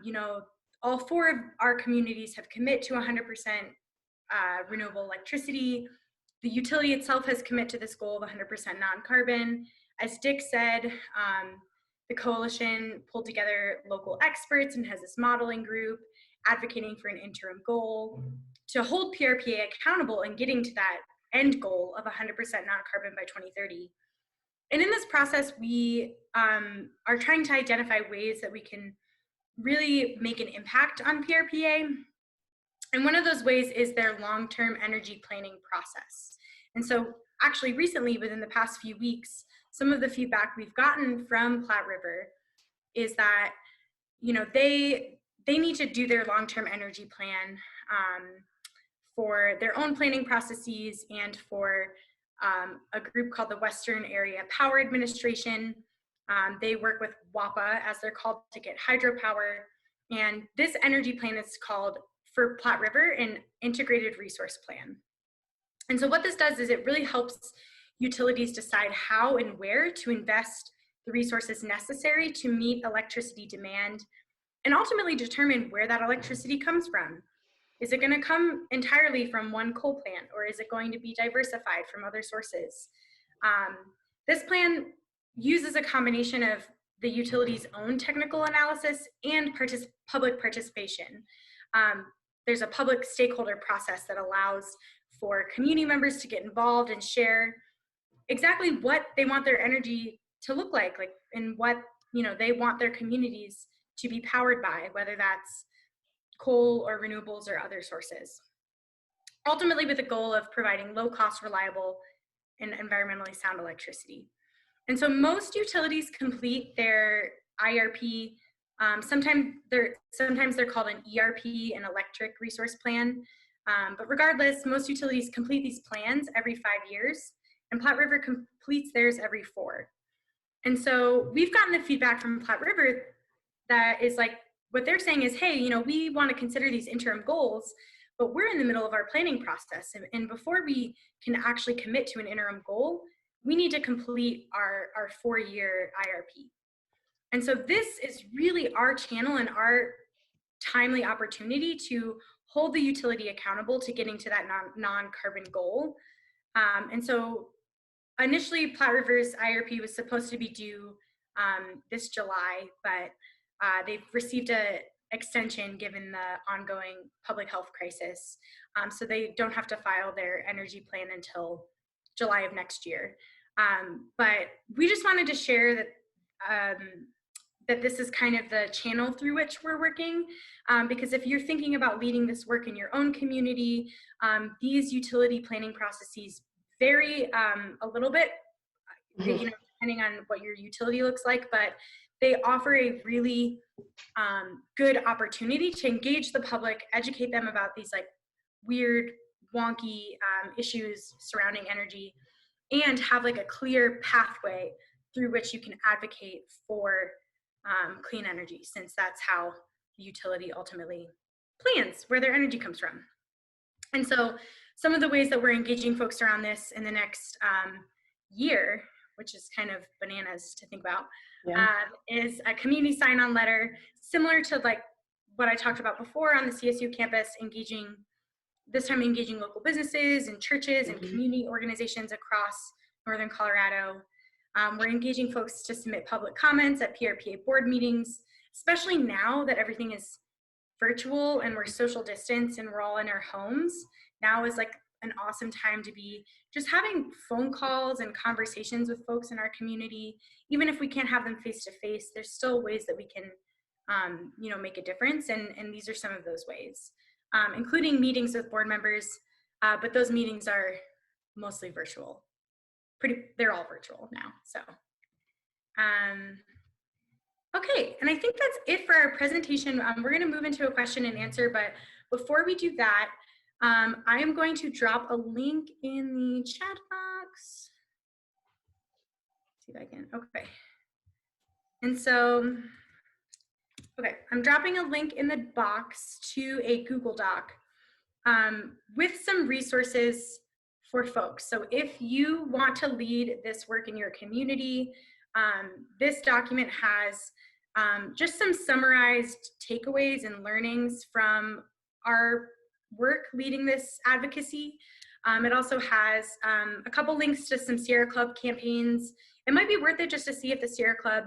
you know, all 4 of our communities have committed to 100% renewable electricity. The utility itself has committed to this goal of 100% non-carbon. As Dick said, the coalition pulled together local experts and has this modeling group advocating for an interim goal to hold PRPA accountable in getting to that end goal of 100% non-carbon by 2030. And in this process, we are trying to identify ways that we can really make an impact on PRPA. And one of those ways is their long-term energy planning process. And so actually recently, within the past few weeks, some of the feedback we've gotten from Platte River is that, you know, they need to do their long-term energy plan for their own planning processes and for a group called the Western Area Power Administration. They work with WAPA, as they're called, to get hydropower. And this energy plan is called, for Platte River, an integrated resource plan. And so what this does is it really helps utilities decide how and where to invest the resources necessary to meet electricity demand, and ultimately determine where that electricity comes from. Is it going to come entirely from one coal plant, or is it going to be diversified from other sources? This plan uses a combination of the utility's own technical analysis and public participation. There's a public stakeholder process that allows for community members to get involved and share exactly what they want their energy to look like, and what, you know, they want their communities to be powered by, whether that's coal or renewables or other sources. Ultimately with the goal of providing low cost, reliable, and environmentally sound electricity. And so most utilities complete their IRP. Sometimes they're called an ERP, an electric resource plan. But regardless, most utilities complete these plans every 5 years, and Platte River completes theirs every 4. And so we've gotten the feedback from Platte River that is like, what they're saying is, hey, you know, we want to consider these interim goals, but we're in the middle of our planning process. And before we can actually commit to an interim goal, we need to complete our 4-year IRP. And so this is really our channel and our timely opportunity to hold the utility accountable to getting to that non-carbon goal. And so initially Platte River's IRP was supposed to be due this July, but they've received an extension given the ongoing public health crisis. So they don't have to file their energy plan until July of next year. But we just wanted to share that that this is kind of the channel through which we're working, because if you're thinking about leading this work in your own community, these utility planning processes vary a little bit, you know, depending on what your utility looks like, but they offer a really good opportunity to engage the public, educate them about these like weird, wonky issues surrounding energy, and have like a clear pathway through which you can advocate for clean energy, since that's how the utility ultimately plans where their energy comes from. And so some of the ways that we're engaging folks around this in the next year, which is kind of bananas to think about, is a community sign-on letter, similar to like what I talked about before on the CSU campus, this time engaging local businesses and churches and community organizations across Northern Colorado. We're engaging folks to submit public comments at PRPA board meetings, especially now that everything is virtual and we're social distance and we're all in our homes. Now is like an awesome time to be just having phone calls and conversations with folks in our community. Even if we can't have them face to face, there's still ways that we can make a difference. And these are some of those ways, including meetings with board members, but those meetings are mostly virtual. They're all virtual now. So, okay, and I think that's it for our presentation. We're going to move into a question and answer, but before we do that, I am going to drop a link in the chat box. See if I can, okay. And so, okay, I'm dropping a link in the box to a Google Doc with some resources for folks. So if you want to lead this work in your community, this document has just some summarized takeaways and learnings from our work leading this advocacy. It also has a couple links to some Sierra Club campaigns. It might be worth it just to see if the Sierra Club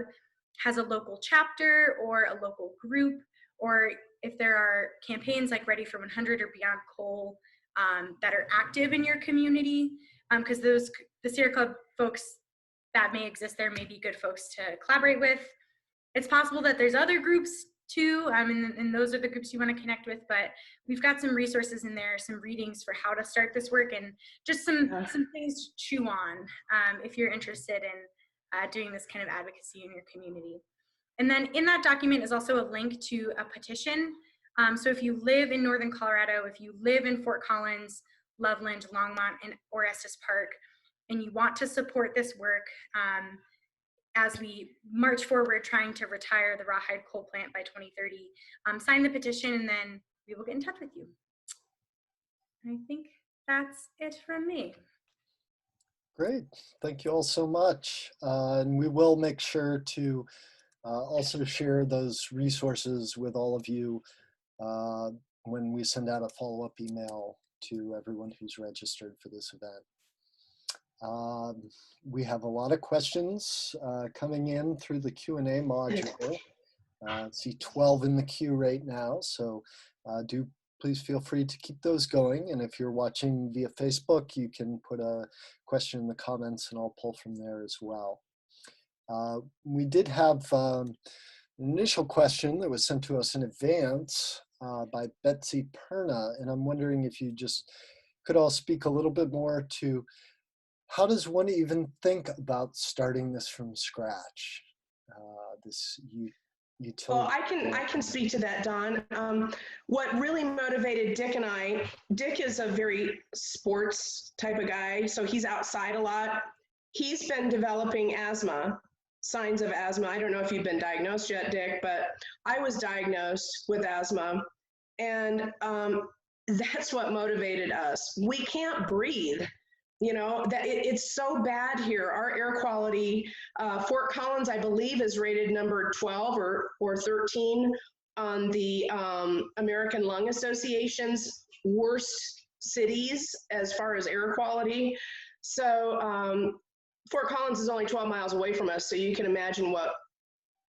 has a local chapter or a local group, or if there are campaigns like Ready for 100 or Beyond Coal that are active in your community, because the Sierra Club folks that may exist there may be good folks to collaborate with. It's possible that there's other groups too, and those are the groups you want to connect with, but we've got some resources in there, some readings for how to start this work, and just some things to chew on if you're interested in doing this kind of advocacy in your community. And then in that document is also a link to a petition. So if you live in Northern Colorado, if you live in Fort Collins, Loveland, Longmont, or Estes Park, and you want to support this work as we march forward trying to retire the rawhide coal plant by 2030, sign the petition and then we will get in touch with you. I think that's it from me. Great, thank you all so much. And we will make sure to also share those resources with all of you when we send out a follow-up email to everyone who's registered for this event. We have a lot of questions coming in through the Q&A module. I see 12 in the queue right now, so do please feel free to keep those going. And if you're watching via Facebook, you can put a question in the comments and I'll pull from there as well. We did have an initial question that was sent to us in advance by Betsy Perna, and I'm wondering if you just could all speak a little bit more to how does one even think about starting this from scratch? This utility. Well, I can speak to that, Don. What really motivated Dick and I, Dick is a very sports type of guy, so he's outside a lot. He's been developing asthma, signs of asthma. I don't know if you've been diagnosed yet, Dick, but I was diagnosed with asthma, and that's what motivated us. We can't breathe. You know, that it's so bad here. Our air quality, Fort Collins, I believe, is rated number 12 or 13 on the American Lung Association's worst cities as far as air quality. So Fort Collins is only 12 miles away from us, so you can imagine what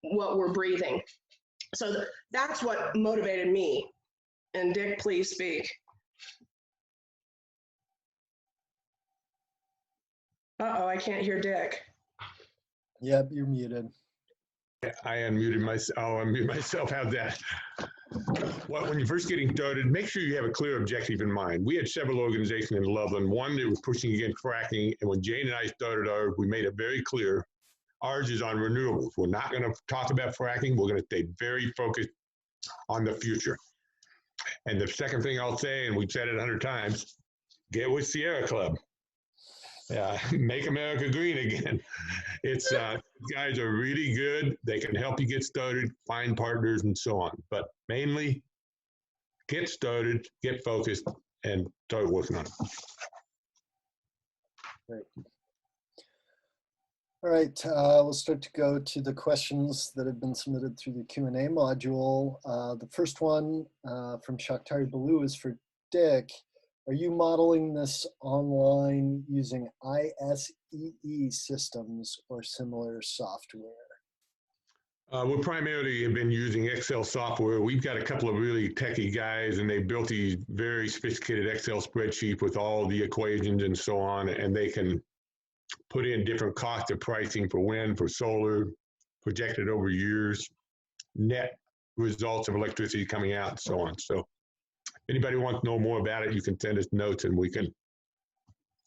we're breathing. So that's what motivated me. And Dick, please speak. Uh-oh, I can't hear Dick. Yep, you're muted. I unmuted myself. I'll unmute myself. How's that? Well, when you're first getting started, make sure you have a clear objective in mind. We had several organizations in Loveland, one that was pushing against fracking, and when Jane and I started ours, we made it very clear. Ours is on renewables. We're not going to talk about fracking. We're going to stay very focused on the future. And the second thing I'll say, and we've said it 100 times, get with Sierra Club. Make America green again. It's guys are really good. They can help you get started, find partners, and so on. But mainly, get started, get focused, and start working on it. Great. All right, we'll start to go to the questions that have been submitted through the Q&A module. The first one from Shakhtari Balu is for Dick. Are you modeling this online using ISEE systems or similar software? We primarily have been using Excel software. We've got a couple of really techie guys, and they built these very sophisticated Excel spreadsheets with all the equations and so on, and they can put in different cost of pricing for wind, for solar, projected over years, net results of electricity coming out and so on. So anybody wants to know more about it, you can send us notes and we can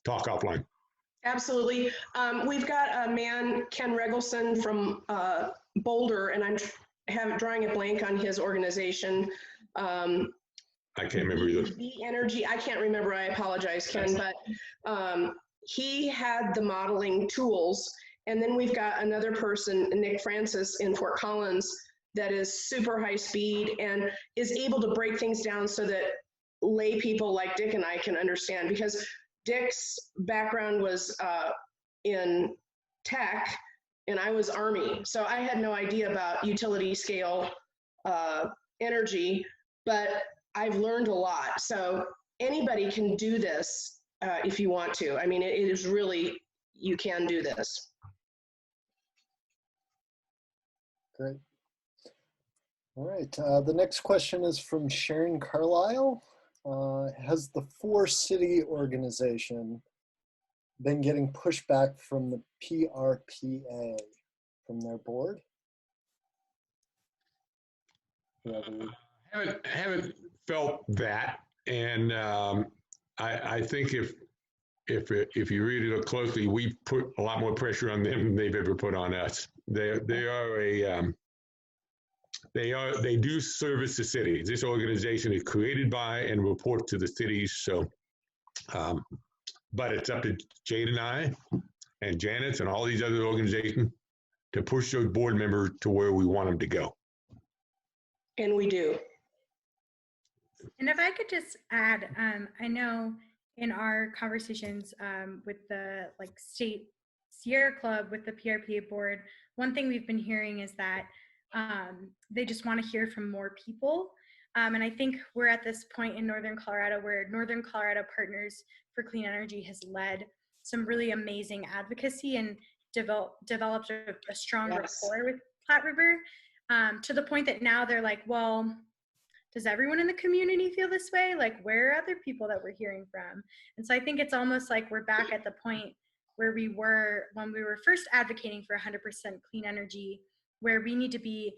talk offline. Absolutely. We've got a man, Ken Regelson from Boulder, and I'm drawing a blank on his organization. I can't remember either. The Energy, I can't remember, I apologize, Ken, but he had the modeling tools. And then we've got another person, Nick Francis in Fort Collins, that is super high speed and is able to break things down so that lay people like Dick and I can understand, because Dick's background was in tech and I was Army. So I had no idea about utility scale energy, but I've learned a lot. So anybody can do this if you want to. I mean, it is really, you can do this. Great. All right, the next question is from Sharon Carlisle. Has the four-city organization been getting pushback from the PRPA, from their board? Haven't felt that, and I think if you read it closely, we put a lot more pressure on them than they've ever put on us. They do service the cities. This organization is created by and reports to the cities. So, but it's up to Jade and I and Janet's and all these other organizations to push those board members to where we want them to go. And we do. And if I could just add, I know in our conversations with the state Sierra Club with the PRPA board, one thing we've been hearing is that they just want to hear from more people. And I think we're at this point in Northern Colorado where Northern Colorado Partners for Clean Energy has led some really amazing advocacy and developed a strong rapport with Platte River, to the point that now they're like, well, does everyone in the community feel this way? Like, where are other people that we're hearing from? And so I think it's almost like we're back at the point where we were when we were first advocating for 100% clean energy, where we need to be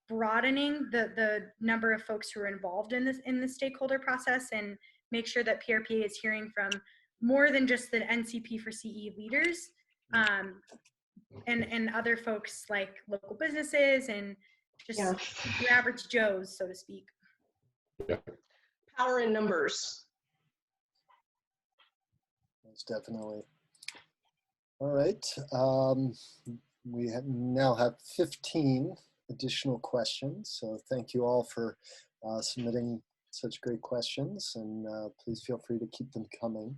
broadening the number of folks who are involved in the stakeholder process and make sure that PRPA is hearing from more than just the NCP for CE leaders, and other folks like local businesses and just your average Joes, so to speak. Yeah. Power in numbers. Most definitely. All right. We now have 15 additional questions. So thank you all for submitting such great questions, and please feel free to keep them coming.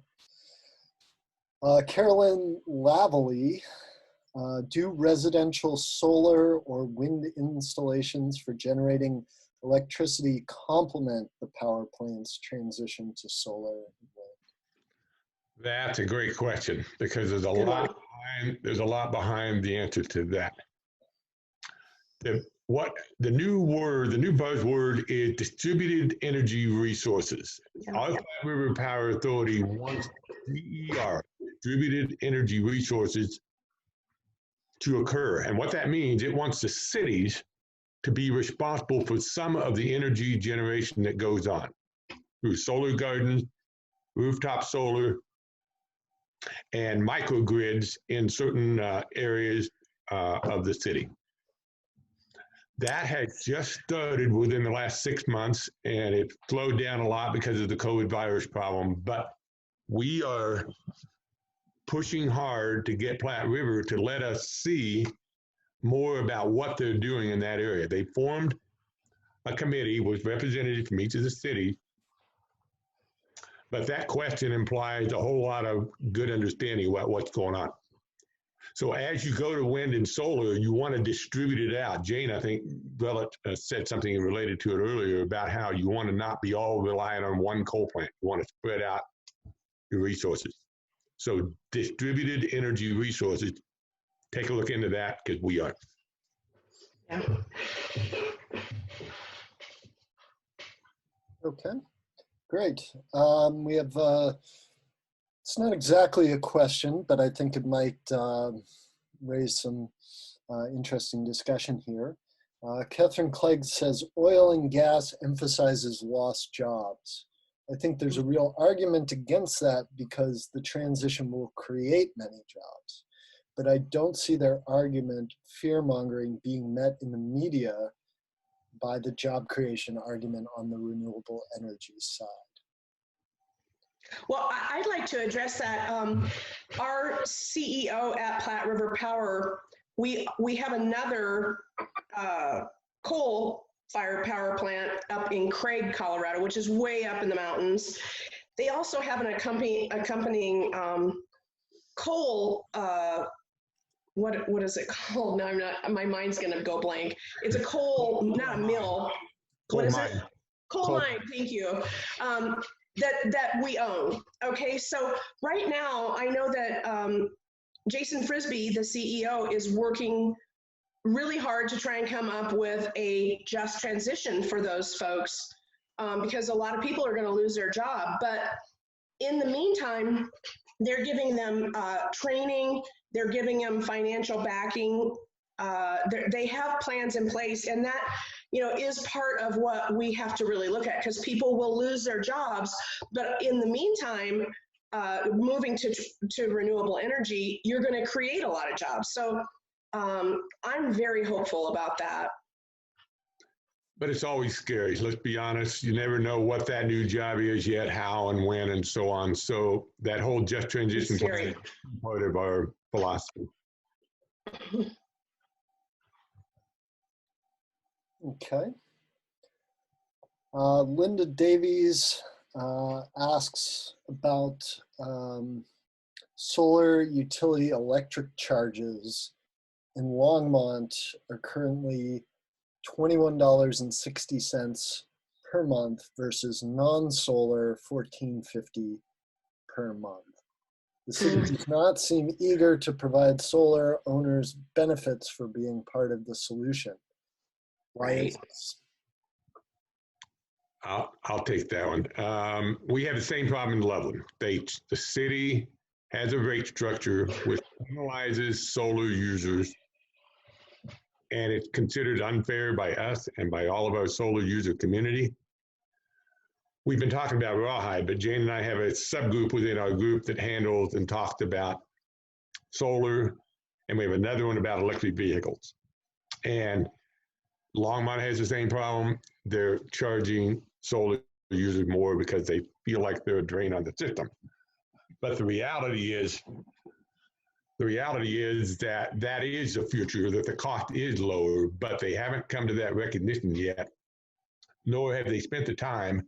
Carolyn Lavely, do residential solar or wind installations for generating electricity complement the power plant's transition to solar and wind? That's a great question, because there's a lot behind the answer to that. The new buzzword is distributed energy resources. Our Platte River Power Authority wants DER, distributed energy resources, to occur. And what that means, it wants the cities to be responsible for some of the energy generation that goes on through solar gardens, rooftop solar, and microgrids in certain areas of the city. That has just started within the last 6 months, and it slowed down a lot because of the COVID virus problem. But we are pushing hard to get Platte River to let us see more about what they're doing in that area. They formed a committee with representatives from each of the cities, but that question implies a whole lot of good understanding about what's going on. So as you go to wind and solar, you want to distribute it out. Jane, I think, said something related to it earlier about how you want to not be all reliant on one coal plant. You want to spread out your resources. So distributed energy resources, take a look into that, because we are. Yeah. Okay, great. We have, it's not exactly a question, but I think it might raise some interesting discussion here. Catherine Clegg says oil and gas emphasizes lost jobs. I think there's a real argument against that because the transition will create many jobs. But I don't see their argument, fear-mongering, being met in the media by the job creation argument on the renewable energy side. Well, I'd like to address that. Our CEO at Platte River Power, we have another coal-fired power plant up in Craig, Colorado, which is way up in the mountains. They also have an accompanying coal. What is it called? No, my mind's going to go blank. It's a coal, not a mill. What is it? Coal mine. Thank you. That we own. Okay, so right now I know that Jason Frisbee, the CEO, is working really hard to try and come up with a just transition for those folks because a lot of people are going to lose their job. But in the meantime, they're giving them training, they're giving them financial backing. They have plans in place, and that is part of what we have to really look at, because people will lose their jobs. But in the meantime, moving to renewable energy, you're going to create a lot of jobs. So I'm very hopeful about that. But it's always scary. Let's be honest. You never know what that new job is yet, how and when, and so on. So that whole just transition plan is part of our philosophy. Okay. Linda Davies asks about solar utility electric charges in Longmont are currently $21.60 per month versus non-solar $14.50 per month. The city does not seem eager to provide solar owners benefits for being part of the solution. Why is this? I'll take that one. We have the same problem in Loveland. The city has a rate structure which penalizes solar users, and it's considered unfair by us and by all of our solar user community. We've been talking about Rawhide, but Jane and I have a subgroup within our group that handles and talks about solar, and we have another one about electric vehicles. And Longmont has the same problem. They're charging solar users more because they feel like they're a drain on the system. But the reality is that that is the future, that the cost is lower, but they haven't come to that recognition yet, nor have they spent the time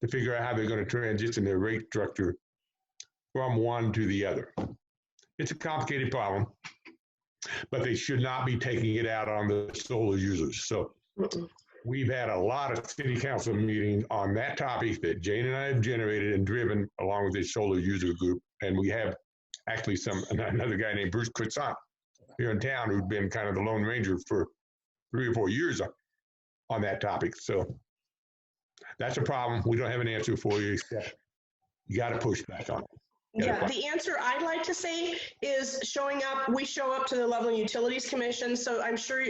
to figure out how they're going to transition their rate structure from one to the other. It's a complicated problem, but they should not be taking it out on the solar users. So we've had a lot of city council meetings on that topic that Jane and I have generated and driven along with this solar user group. And we have actually another guy named Bruce Croissant here in town who'd been kind of the Lone Ranger for 3 or 4 years on that topic. So that's a problem. We don't have an answer for you, except you got to push back on it. Yeah, the answer I'd like to say is showing up. We show up to the Loveland Utilities Commission, so I'm sure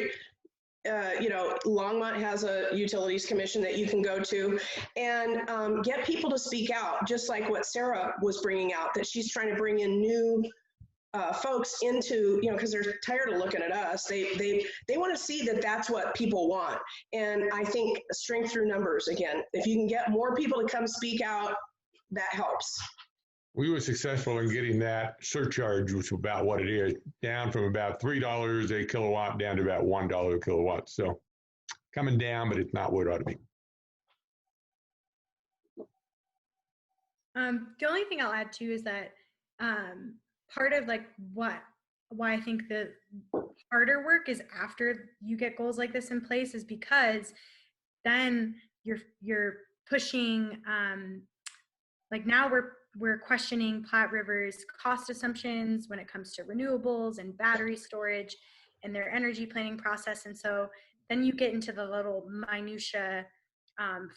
Longmont has a utilities commission that you can go to and get people to speak out, just like what Sarah was bringing out, that she's trying to bring in new folks into, because they're tired of looking at us. They want to see that that's what people want. And I think strength through numbers, again, if you can get more people to come speak out, that helps. We were successful in getting that surcharge, which is about what it is, down from about $3 a kilowatt down to about $1 a kilowatt. So coming down, but it's not where it ought to be. The only thing I'll add too is that part of why I think the harder work is after you get goals like this in place is because then you're pushing now we're questioning Platte River's cost assumptions when it comes to renewables and battery storage and their energy planning process. And so then you get into the little minutia,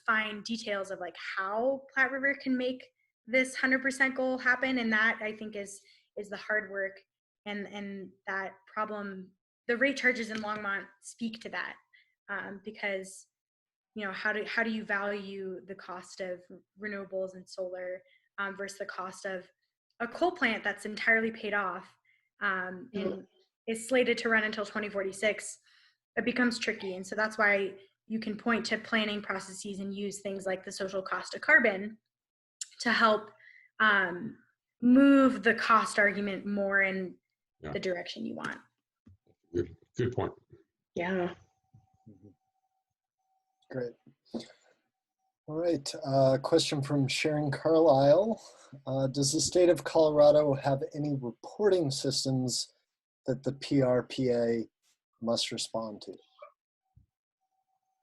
fine details of how Platte River can make this 100% goal happen. And that I think is the hard work, and that problem. The rate charges in Longmont speak to that. because, you know, how do you value the cost of renewables and solar versus the cost of a coal plant that's entirely paid off and is slated to run until 2046? It becomes tricky. And so that's why you can point to planning processes and use things like the social cost of carbon to help move the cost argument more in the direction you want. Good point. Yeah. Great. All right, question from Sharon Carlisle. Does the state of Colorado have any reporting systems that the PRPA must respond to?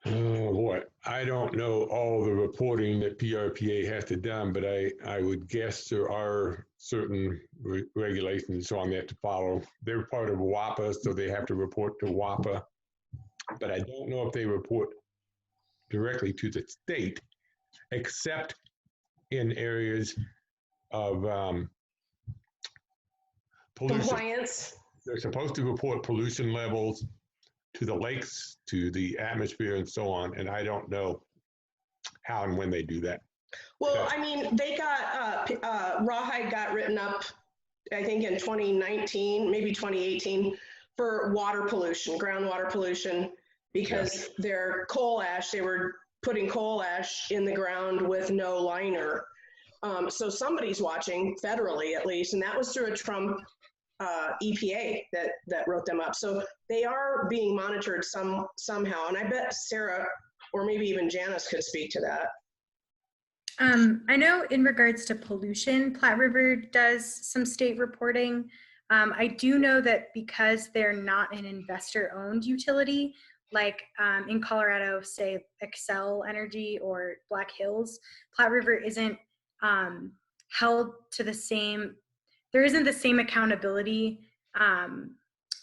Oh boy, I don't know all the reporting that PRPA has to done, but I would guess there are certain regulations and so on they have to follow. They're part of WAPA, so they have to report to WAPA, but I don't know if they report directly to the state, except in areas of pollution. Compliance. They're supposed to report pollution levels to the lakes, to the atmosphere, and so on. And I don't know how and when they do that. Well, I mean, they got, Rawhide got written up, I think in 2019, maybe 2018, for water pollution, groundwater pollution, because their coal ash, they were putting coal ash in the ground with no liner. So somebody's watching, federally at least, and that was through a Trump EPA that wrote them up. So they are being monitored somehow. And I bet Sarah, or maybe even Janice, could speak to that. I know in regards to pollution, Platte River does some state reporting. I do know that because they're not an investor-owned utility, like in Colorado, say Xcel Energy or Black Hills, Platte River isn't held to the same, there isn't the same accountability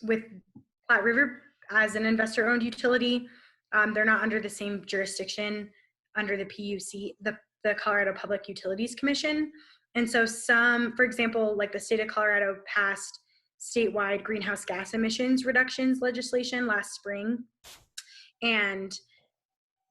with Platte River as an investor-owned utility. They're not under the same jurisdiction under the PUC, the Colorado Public Utilities Commission. And so some, for example, like the state of Colorado passed statewide greenhouse gas emissions reductions legislation last spring. And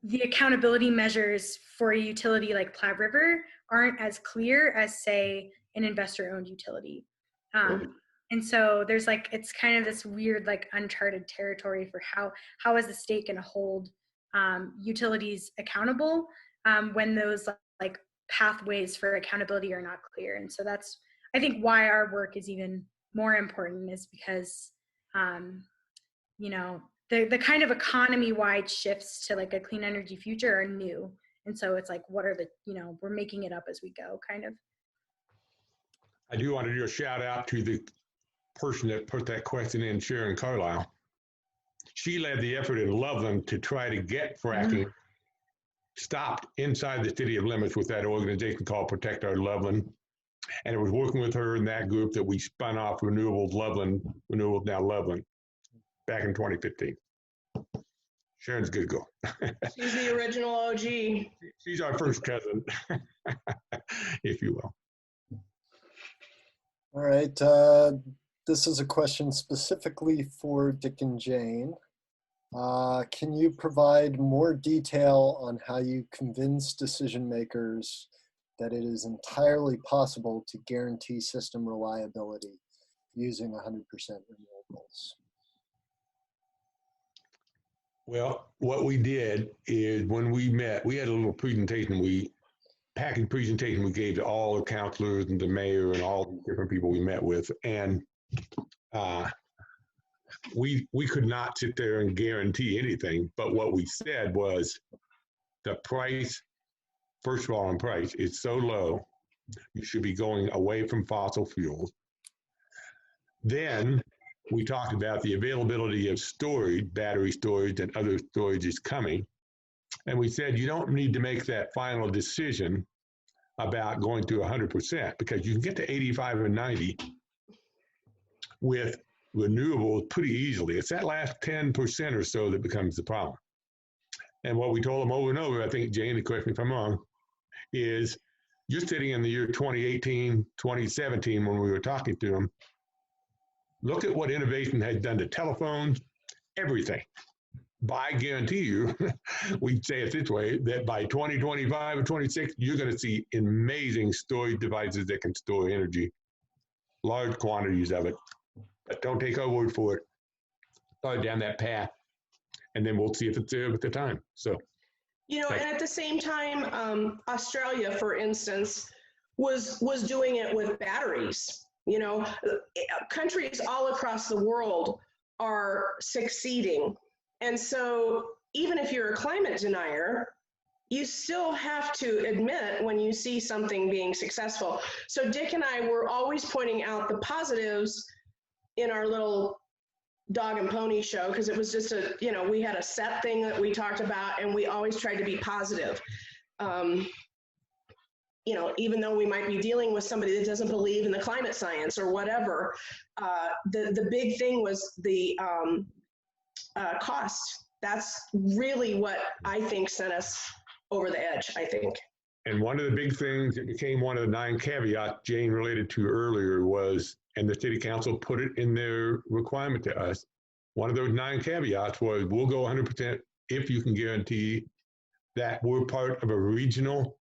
the accountability measures for a utility like Platte River aren't as clear as, say, an investor-owned utility. And so there's like, it's kind of this weird, like uncharted territory for how is the state going to hold utilities accountable when those like pathways for accountability are not clear. And so that's, I think, why our work is even more important, is because, you know, the kind of economy-wide shifts to like a clean energy future are new. And so it's like, what are the, you know, we're making it up as we go, kind of. I do want to do a shout out to the person that put that question in, Sharon Carlisle. She led the effort in Loveland to try to get fracking stopped inside the city of limits with that organization called Protect Our Loveland. And it was working with her in that group that we spun off Renewables Loveland, Renewables Now Loveland, back in 2015. Sharon's a good girl. She's the original OG. She's our first cousin, if you will. All right, this is a question specifically for Dick and Jane. Can you provide more detail on how you convince decision makers that it is entirely possible to guarantee system reliability using 100% renewables? Well, what we did is when we met, we had a little presentation, package presentation we gave to all the counselors and the mayor and all the different people we met with. And we could not sit there and guarantee anything, but what we said was the price, first of all, on price, is so low, you should be going away from fossil fuels. Then we talked about the availability of storage, battery storage and other storage is coming. And we said, you don't need to make that final decision about going to 100% because you can get to 85 and 90 with renewables pretty easily. It's that last 10% or so that becomes the problem. And what we told them over and over, I think, Jane, correct me if I'm wrong, is you're sitting in the year 2018, 2017 when we were talking to them. Look at what innovation has done to telephones, everything. But I guarantee you, we say it this way, that by 2025 or 26, you're going to see amazing storage devices that can store energy, large quantities of it. But don't take our word for it. Start down that path, and then we'll see if it's there at the time. So, and at the same time, Australia, for instance, was doing it with batteries. Countries all across the world are succeeding. And so even if you're a climate denier, you still have to admit when you see something being successful. So Dick and I were always pointing out the positives in our little dog and pony show, because it was just we had a set thing that we talked about, and we always tried to be positive. Even though we might be dealing with somebody that doesn't believe in the climate science or whatever, the big thing was the cost. That's really what I think sent us over the edge, I think. And one of the big things that became one of the 9 caveats Jane related to earlier was, and the city council put it in their requirement to us, one of those 9 caveats was, we'll go 100% if you can guarantee that we're part of a regional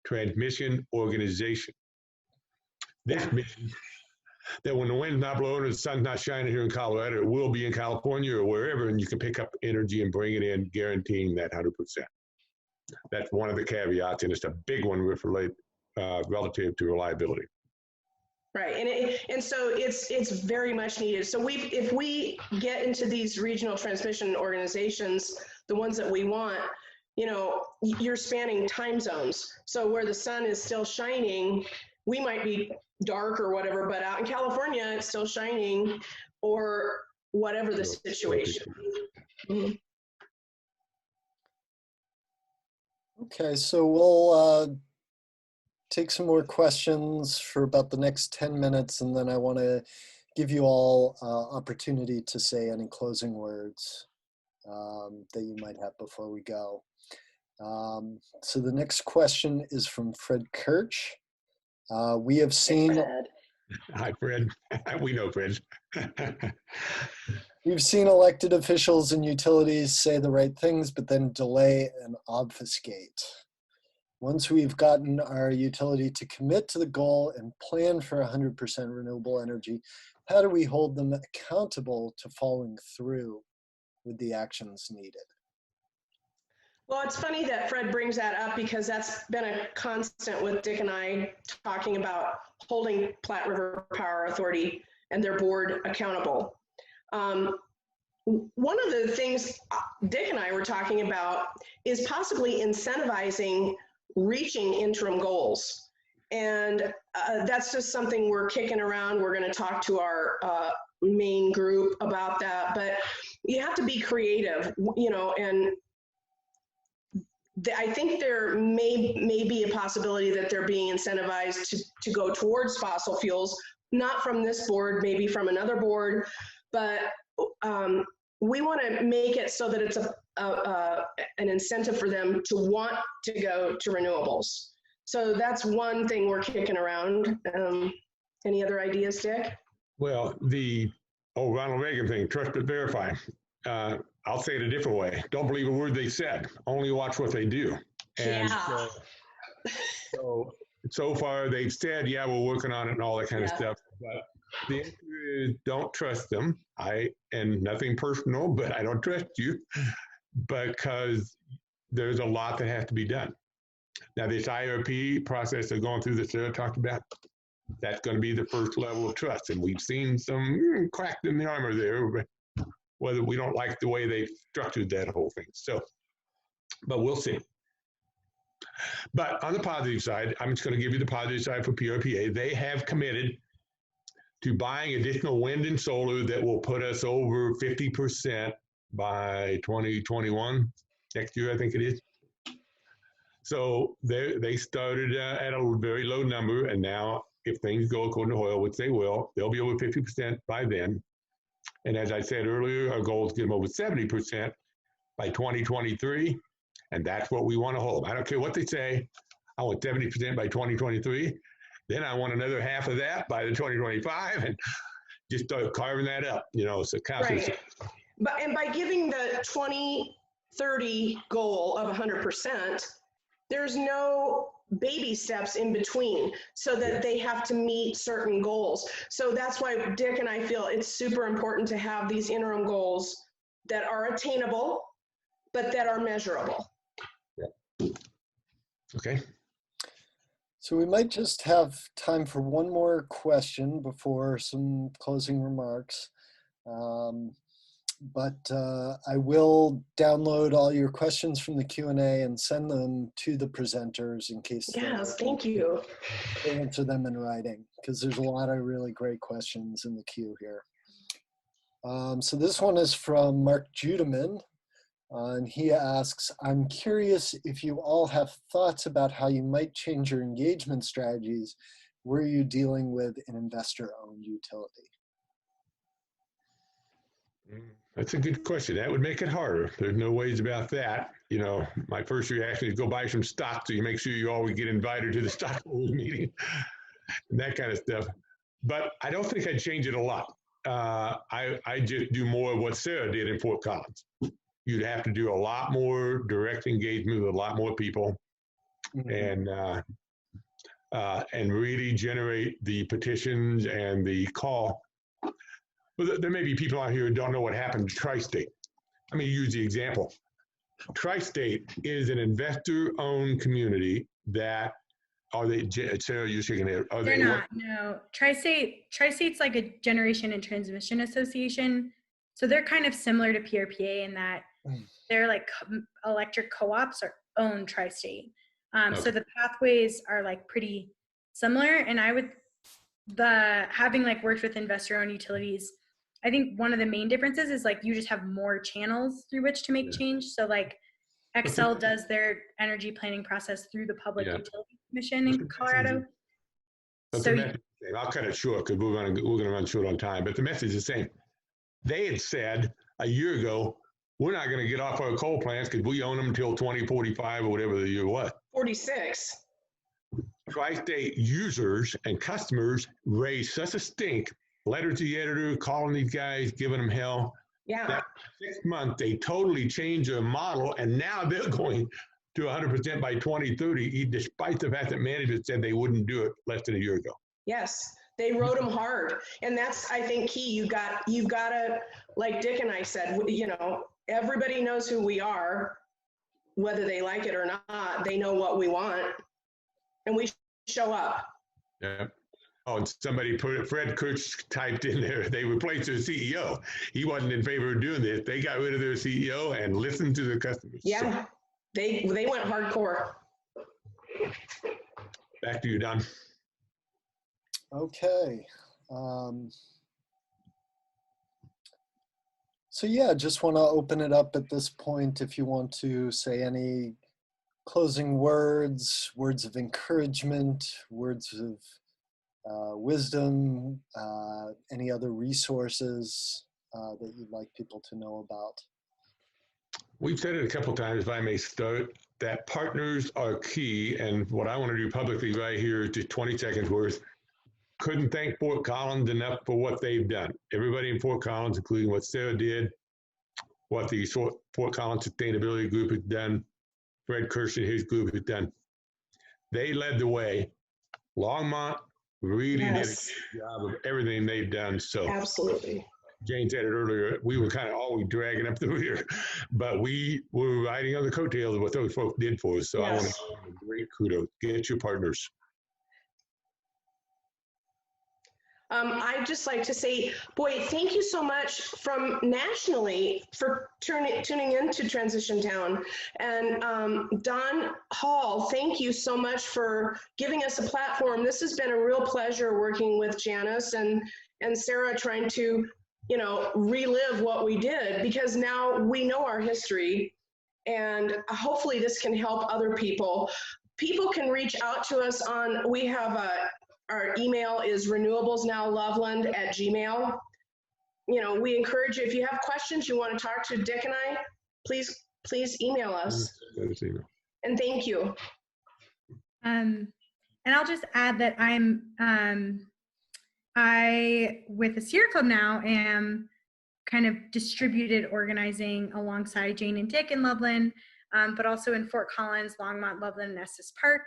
transmission organization. This means that when the wind's not blowing and the sun's not shining here in Colorado, it will be in California or wherever, and you can pick up energy and bring it in, guaranteeing that 100%. That's one of the caveats, and it's a big one relative to reliability. Right, and so it's very much needed. So if we get into these regional transmission organizations, the ones that we want, you're spanning time zones. So where the sun is still shining, we might be dark or whatever, but out in California, it's still shining, or whatever the situation. Mm-hmm. Okay, so we'll take some more questions for about the next 10 minutes, and then I want to give you all opportunity to say any closing words that you might have before we go. So the next question is from Fred Kirch. We have seen... Hi, Fred. We know Fred. We've seen elected officials and utilities say the right things, but then delay and obfuscate. Once we've gotten our utility to commit to the goal and plan for 100% renewable energy, how do we hold them accountable to following through with the actions needed? Well, it's funny that Fred brings that up, because that's been a constant with Dick and I talking about holding Platte River Power Authority and their board accountable. One of the things Dick and I were talking about is possibly incentivizing reaching interim goals. And that's just something we're kicking around. We're going to talk to our main group about that, but you have to be creative, and I think there may be a possibility that they're being incentivized to go towards fossil fuels, not from this board, maybe from another board, but we want to make it so that it's an incentive for them to want to go to renewables. So that's one thing we're kicking around. Any other ideas, Dick? Well, the Ronald Reagan thing, trust but verify. I'll say it a different way. Don't believe a word they said. Only watch what they do. And so far they've said, yeah, we're working on it and all that kind of stuff. But the answer is don't trust them. And nothing personal, but I don't trust you because there's a lot that has to be done. Now, this IRP process they're going through that Sarah talked about, that's going to be the first level of trust. And we've seen some cracks in the armor there, whether we don't like the way they've structured that whole thing. So, but we'll see. But on the positive side, I'm just going to give you the positive side for PRPA. They have committed to buying additional wind and solar that will put us over 50% by 2021, next year, I think it is. So they started at a very low number, and now if things go according to Hoyle, which they will, they'll be over 50% by then. And as I said earlier, our goal is to get them over 70% by 2023, and that's what we want to hold. I don't care what they say. I want 70% by 2023. Then I want another half of that by the 2025, and just start carving that up, so right. and by giving the 2030 goal of 100%, there's no baby steps in between so that they have to meet certain goals. So that's why Dick and I feel it's super important to have these interim goals that are attainable, but that are measurable. Okay. So we might just have time for one more question before some closing remarks. But I will download all your questions from the Q&A and send them to the presenters in case Yes, thank you. they answer them in writing, because there's a lot of really great questions in the queue here. So this one is from Mark Judeman, and he asks, I'm curious if you all have thoughts about how you might change your engagement strategies were you dealing with an investor-owned utility? That's a good question. That would make it harder. There's no ways about that. You know, my first reaction is go buy some stock so you make sure you always get invited to the stockholders meeting and that kind of stuff. But I don't think I'd change it a lot. I just do more of what Sarah did in Fort Collins. You'd have to do a lot more direct engagement with a lot more people, and really generate the petitions and the call. But there may be people out here who don't know what happened to Tri-State. Let me use the example. Tri-State is an investor-owned community that, are they, Sarah, you're shaking your head. They're not, no. Tri-State's like a generation and transmission association. So they're kind of similar to PRPA in that they're like electric co-ops or own Tri-State. So the pathways are like pretty similar. And having like worked with investor-owned utilities, I think one of the main differences is like you just have more channels through which to make change. So like Excel does their energy planning process through the Public Utility Commission in Colorado. But so I'll cut it short because we're gonna run short on time. But the message is the same. They had said a year ago, we're not going to get off our coal plants because we own them until 2045 or whatever the year was. 46. Tri-State users and customers raised such a stink, letter to the editor, calling these guys, giving them hell. Yeah. That 6 months, they totally changed their model, and now they're going to 100% by 2030, despite the fact that management said they wouldn't do it less than a year ago. Yes. They rode them hard. And that's, I think, key. You've got to, like Dick and I said, you know, everybody knows who we are, whether they like it or not. They know what we want, and we show up. Yeah. Oh, and somebody Fred Kurtz typed in there, they replaced their CEO. He wasn't in favor of doing this. They got rid of their CEO and listened to their customers. Yeah, so, they went hardcore. Back to you, Don. Okay. So yeah, just want to open it up at this point if you want to say any closing words, words of encouragement, words of wisdom, any other resources that you'd like people to know about. We've said it a couple times, if I may start, that partners are key. And what I want to do publicly right here is just 20 seconds worth. Couldn't thank Fort Collins enough for what they've done. Everybody in Fort Collins, including what Sarah did, what the Fort Collins Sustainability Group has done, Fred Kirsch and his group has done. They led the way. Longmont really did a good job of everything they've done. So absolutely. Jane said it earlier, we were kind of always dragging up the rear, but we were riding on the coattails of what those folks did for us. So I want to give them a great kudos. Get your partners. I'd just like to say, boy, thank you so much from nationally for tuning into Transition Town. And Don Hall, thank you so much for giving us a platform. This has been a real pleasure working with Janice and Sarah, trying to, you know, relive what we did, because now we know our history, and hopefully this can help other people. People can reach out to us on, we have our email is renewablesnowloveland@gmail.com. You know, we encourage you, if you have questions, you want to talk to Dick and I, please email us. And thank you. And I'll just add that I with the Sierra Club now am kind of distributed organizing alongside Jane and Dick in Loveland, but also in Fort Collins, Longmont, Loveland, and Estes Park.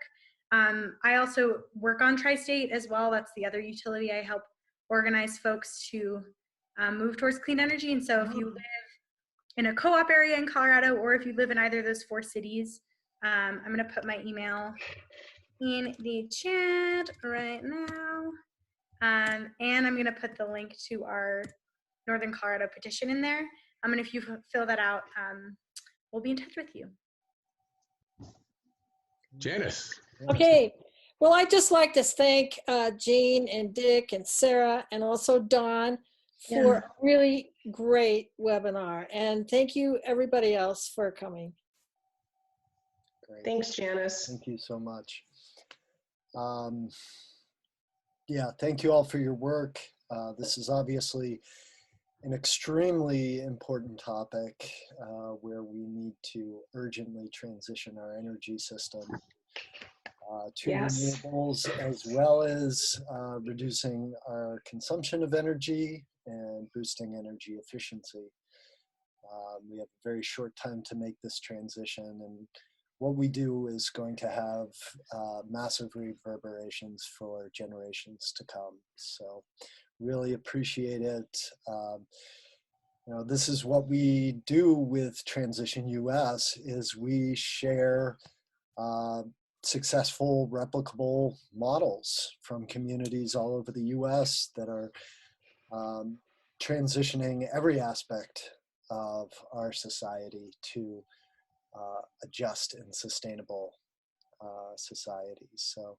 I also work on Tri-State as well. That's the other utility I help organize folks to move towards clean energy. And so if you live in a co-op area in Colorado, or if you live in either of those 4 cities, I'm going to put my email in the chat right now. And I'm going to put the link to our Northern Colorado petition in there. And if you fill that out, we'll be in touch with you. Janice. Okay. Well, I'd just like to thank Jean and Dick and Sarah and also Dawn for a really great webinar. And thank you everybody else for coming. Great. Thanks, Janice. Thank you so much. Yeah, thank you all for your work. This is obviously an extremely important topic where we need to urgently transition our energy system to renewables, as well as reducing our consumption of energy and boosting energy efficiency. We have a very short time to make this transition, and what we do is going to have massive reverberations for generations to come. So really appreciate it. You know, this is what we do with Transition US is we share successful replicable models from communities all over the US that are transitioning every aspect of our society to a just and sustainable society. So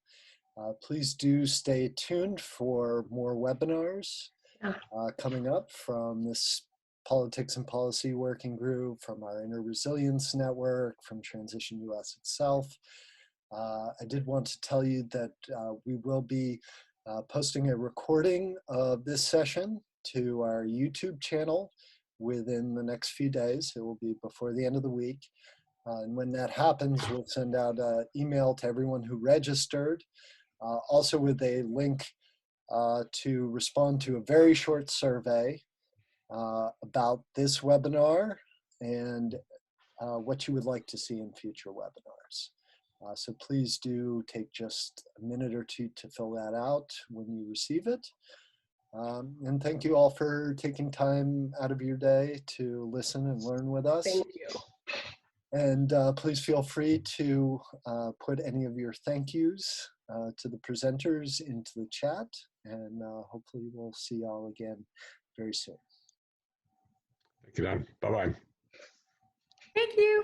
please do stay tuned for more webinars coming up from this Politics and Policy Working Group, from our Inner Resilience Network, from Transition US itself. I did want to tell you that we will be posting a recording of this session to our YouTube channel within the next few days. It will be before the end of the week. And when that happens, we'll send out an email to everyone who registered, also with a link to respond to a very short survey about this webinar and what you would like to see in future webinars. So please do take just a minute or two to fill that out when you receive it. And thank you all for taking time out of your day to listen and learn with us. Thank you. And please feel free to put any of your thank yous to the presenters into the chat. And hopefully we'll see you all again very soon. Thank you, Don. Bye-bye. Thank you.